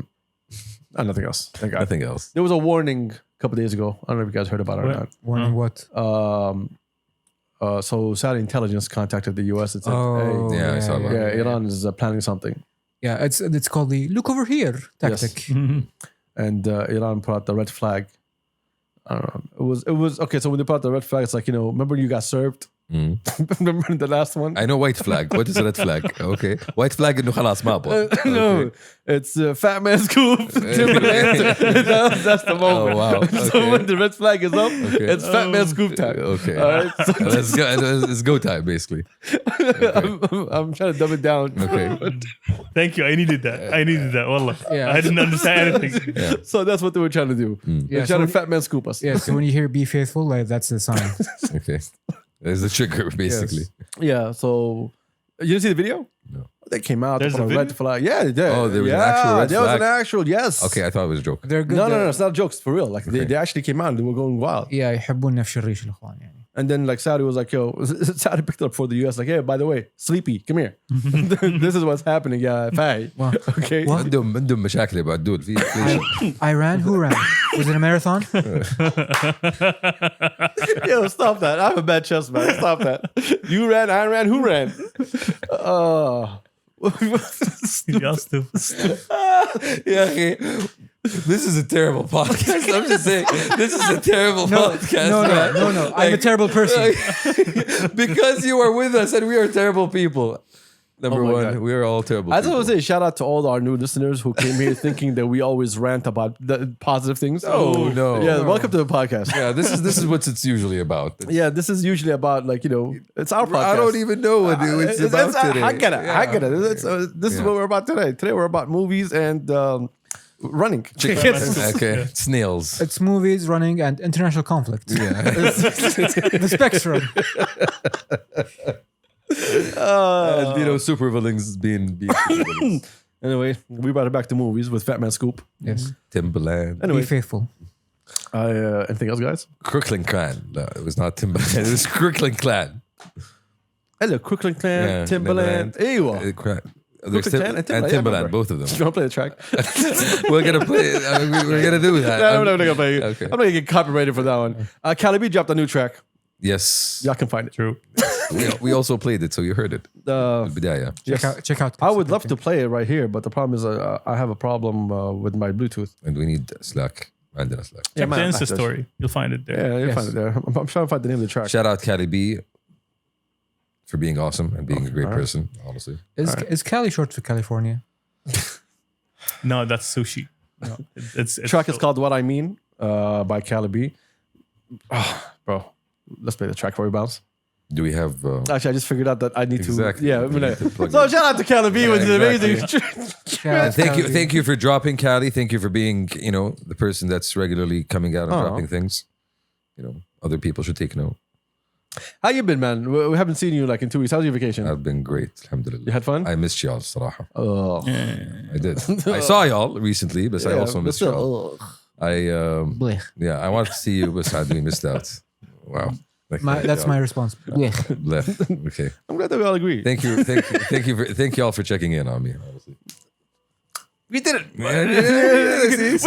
Nothing else. Thank God. Nothing else. There was a warning a couple days ago. I don't know if you guys heard about it or not. Warning what? So Saudi intelligence contacted the US and said, Oh, hey, Yeah, I saw that. yeah, Iran is planning something. Yeah, it's called the look over here tactic. And Iran put out the red flag. I don't know. It was okay. So when they put out the red flag, it's like, remember you got served? Remember the last one? I know white flag. What is red flag? Okay. White flag إنه خلاص ما أبغى. No, it's Fat Man Scoop. That's the moment. Oh, wow. So Okay. when the red flag is up, it's Fat Man Scoop time. Okay. All right. So Let's go time, basically. I'm trying to dumb it down. Okay. Thank you. I needed that. Wallah. Yeah. I didn't understand anything. So that's what they were trying to do. They're Yeah, trying so to Fat Man Scoop us. Yeah, so when you hear be faithful, like that's the sign. Okay. There's the trigger, basically. Yeah. So you didn't see the video? No. They came out. There's they put a a red video? flag. Yeah, they did. Oh, there was an actual red There was flag? an actual. Yes. Okay, I thought it was a joke. They're good. No, it's not jokes for real. Like Okay. they actually came out and they were going wild. Yeah, يحبون نفس الريش الإخوان يعني. And then like Saudi was like, yo, Saudi picked it up for the US. Like, hey, by the way, Sleepy, come here. This is what's happening. Yeah, Fai. Wow. Okay. What? عندهم مشاكل بعد دول في Iran, who ran? Was it a marathon? Yo, stop that. I have a bad chest, man. Stop that. You ran, I ran, who ran? Y'all stupid. Yeah, okay. This is a terrible podcast. I'm just saying, this is a terrible podcast. No. I'm a terrible person. Because you are with us and we are terrible people. Number Oh my one, God. we are all terrible I just people. want to say shout out to all our new listeners who came here thinking that we always rant about the positive things. Oh, no. Yeah, welcome to the podcast. Yeah, this is what it's usually about. Yeah, this is usually about like, it's our podcast. I don't even know what it's about today. I get it. This is Yeah. what we're about today. Today we're about movies and running. Okay, snails. It's movies, running, and international conflict. Yeah. The spectrum. And, super villains being super villains. Anyway, we brought it back to movies with Fat Man Scoop. Yes. Timbaland. Anyway, Be faithful. anything else, guys? Crooklyn Clan. No, it was not Timbaland. It was Crooklyn Clan. Hello, Crooklyn Clan, Yeah, Timbaland. Ewa. There's Clan and Timbaland, yeah, Timbaland, remember. both of them. You want to play the track? We're gonna play. We're gonna do that. No, I'm not going to play it. Okay. I'm not going to get copyrighted for that one. Calibi dropped a new track. Yes. Y'all can find it. True. We also played it, so you heard it. Bidaya. Yes. Check out. I would love to play it right here, but the problem is I have a problem with my Bluetooth. And we need Slack. عندنا Slack. Check man, the Insta that's- story. You'll find it there. Yeah, you'll Yes. find it there. I'm trying to find the name of the track. Shout out Cali B for being awesome and being a great person, honestly. Is Cali short for California? No, that's sushi. No, it's The track is called What I Mean by Calibi. Bro, let's play the track for you, Bounce. Do we have... Actually, I just figured out that I need Exactly. to. Yeah, You need to plug so in. shout out to Calibi with the exactly. amazing. Thank you for dropping Cali. Thank you for being, the person that's regularly coming out and Aw. dropping things. Other people should take note. How you been, man? We haven't seen you like in 2 weeks. How's your vacation? I've been great, You alhamdulillah. had fun? I missed y'all, صراحة. Oh, I did. I saw y'all recently, but I also missed y'all. Blech. I wanted to see you, but sadly missed out. Wow. That's my response. Blech. Left. Okay. I'm glad that we all agree. Thank you all for checking in on me. Honestly. We did it. We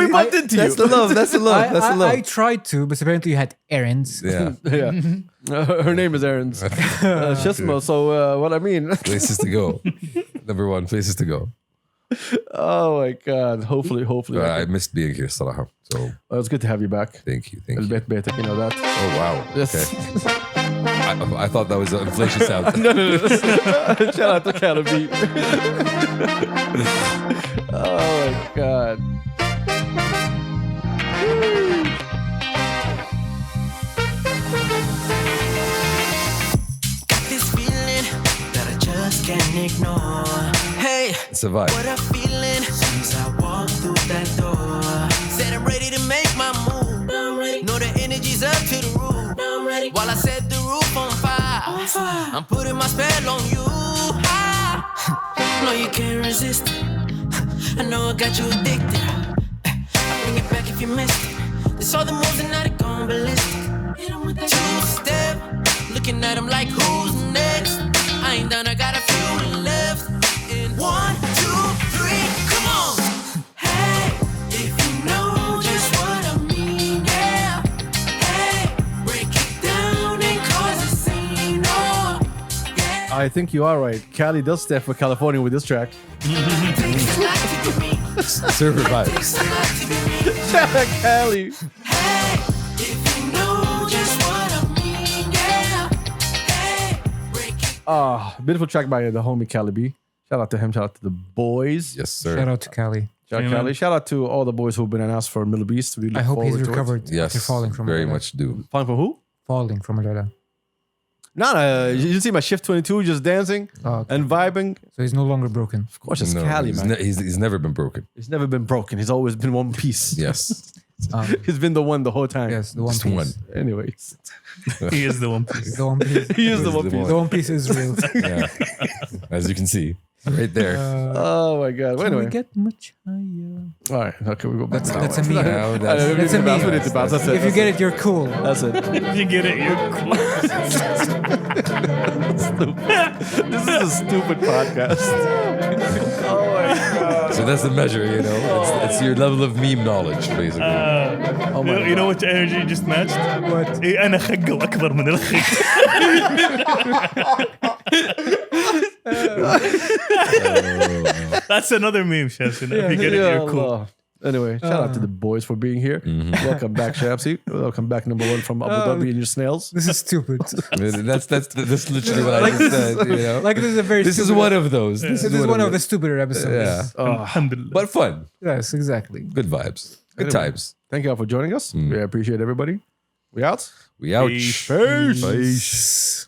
We bumped into you. That's the love. That's the love. That's the love. I tried to, but apparently you had errands. Yeah. Yeah. Her name is Aaron's. Shismo. So what I mean. Places to go. Number one, places to go. Oh my God. Hopefully. I missed being here, صراحة. So It's good to have you back. thank you. البيت بيتك, you know that. Oh wow. Yes. Okay. I thought that was an inflation sound. No. Shout out to Calibi. Oh my God. This feeling that I just can't ignore. Hey, It's a vibe. what a feeling since I walked through that door. Said I'm ready to make my move. Know the energy's up to the roof. While I set the roof on fire, I'm putting my spell on you. No, you can't resist it. I know I got you addicted. I bring it back if you missed it. It's all the moves and now they gone ballistic. Two-step, looking at them like who's next. I ain't done, I got a few left. In 1, 2, 3, come on. Hey, if I think you are right. Cali does stand for California with this track. Surfer vibes. Shout out Cali. Beautiful track by the homie Cali B. Shout out to him. Shout out to the boys. Yes, sir. Shout out to Cali. Shout out Amen. Cali. Shout out to all the boys who've been announced for Middle Beast. We look I hope he's forward to it. recovered Yes, after falling from very Malala. much do. Fine for who? Falling from Malala. No, you didn't see my Shift 22 just dancing Oh, okay. and vibing. So he's no longer broken. Of course, it's No, Cali, he's, man. he's never been broken. He's never been broken. He's always been one piece. Yes, He's been the one the whole time. Yes, the One just Piece. one. Anyways, He is the one piece. The One Piece. he is the He's one the piece. one. The One Piece is real. Yeah, as you can see, right there. Oh my god. Well, Can we anyway, get much higher? all right. Okay, we go back. That's a meme. Now We that's- need That's to a bounce. meme. We need to bounce. That's it. If you get it, you're cool. That's it. If you get it, you're cool. This is a stupid podcast. Oh my god. So that's the measure, you know. It's your level of meme knowledge, basically. Oh my You know what energy you just matched? What? إيه أنا خقة وأكبر من الخق. That's another meme, Shams. You know? If you get it, Ya you're cool. Allah. Anyway, shout out to the boys for being here. Welcome back, Shamsi. Welcome back, number one from Abu Dhabi and your snails. This is stupid. That's literally what I just said. You know, Like this is a very. this is stupid- one of those. This is one of the stupider episodes. Yeah, Alhamdulillah. but fun, Yes, exactly. good vibes, good Anyway. times. Thank you all for joining us. We appreciate everybody. We out. We out. Peace. Peace. Peace.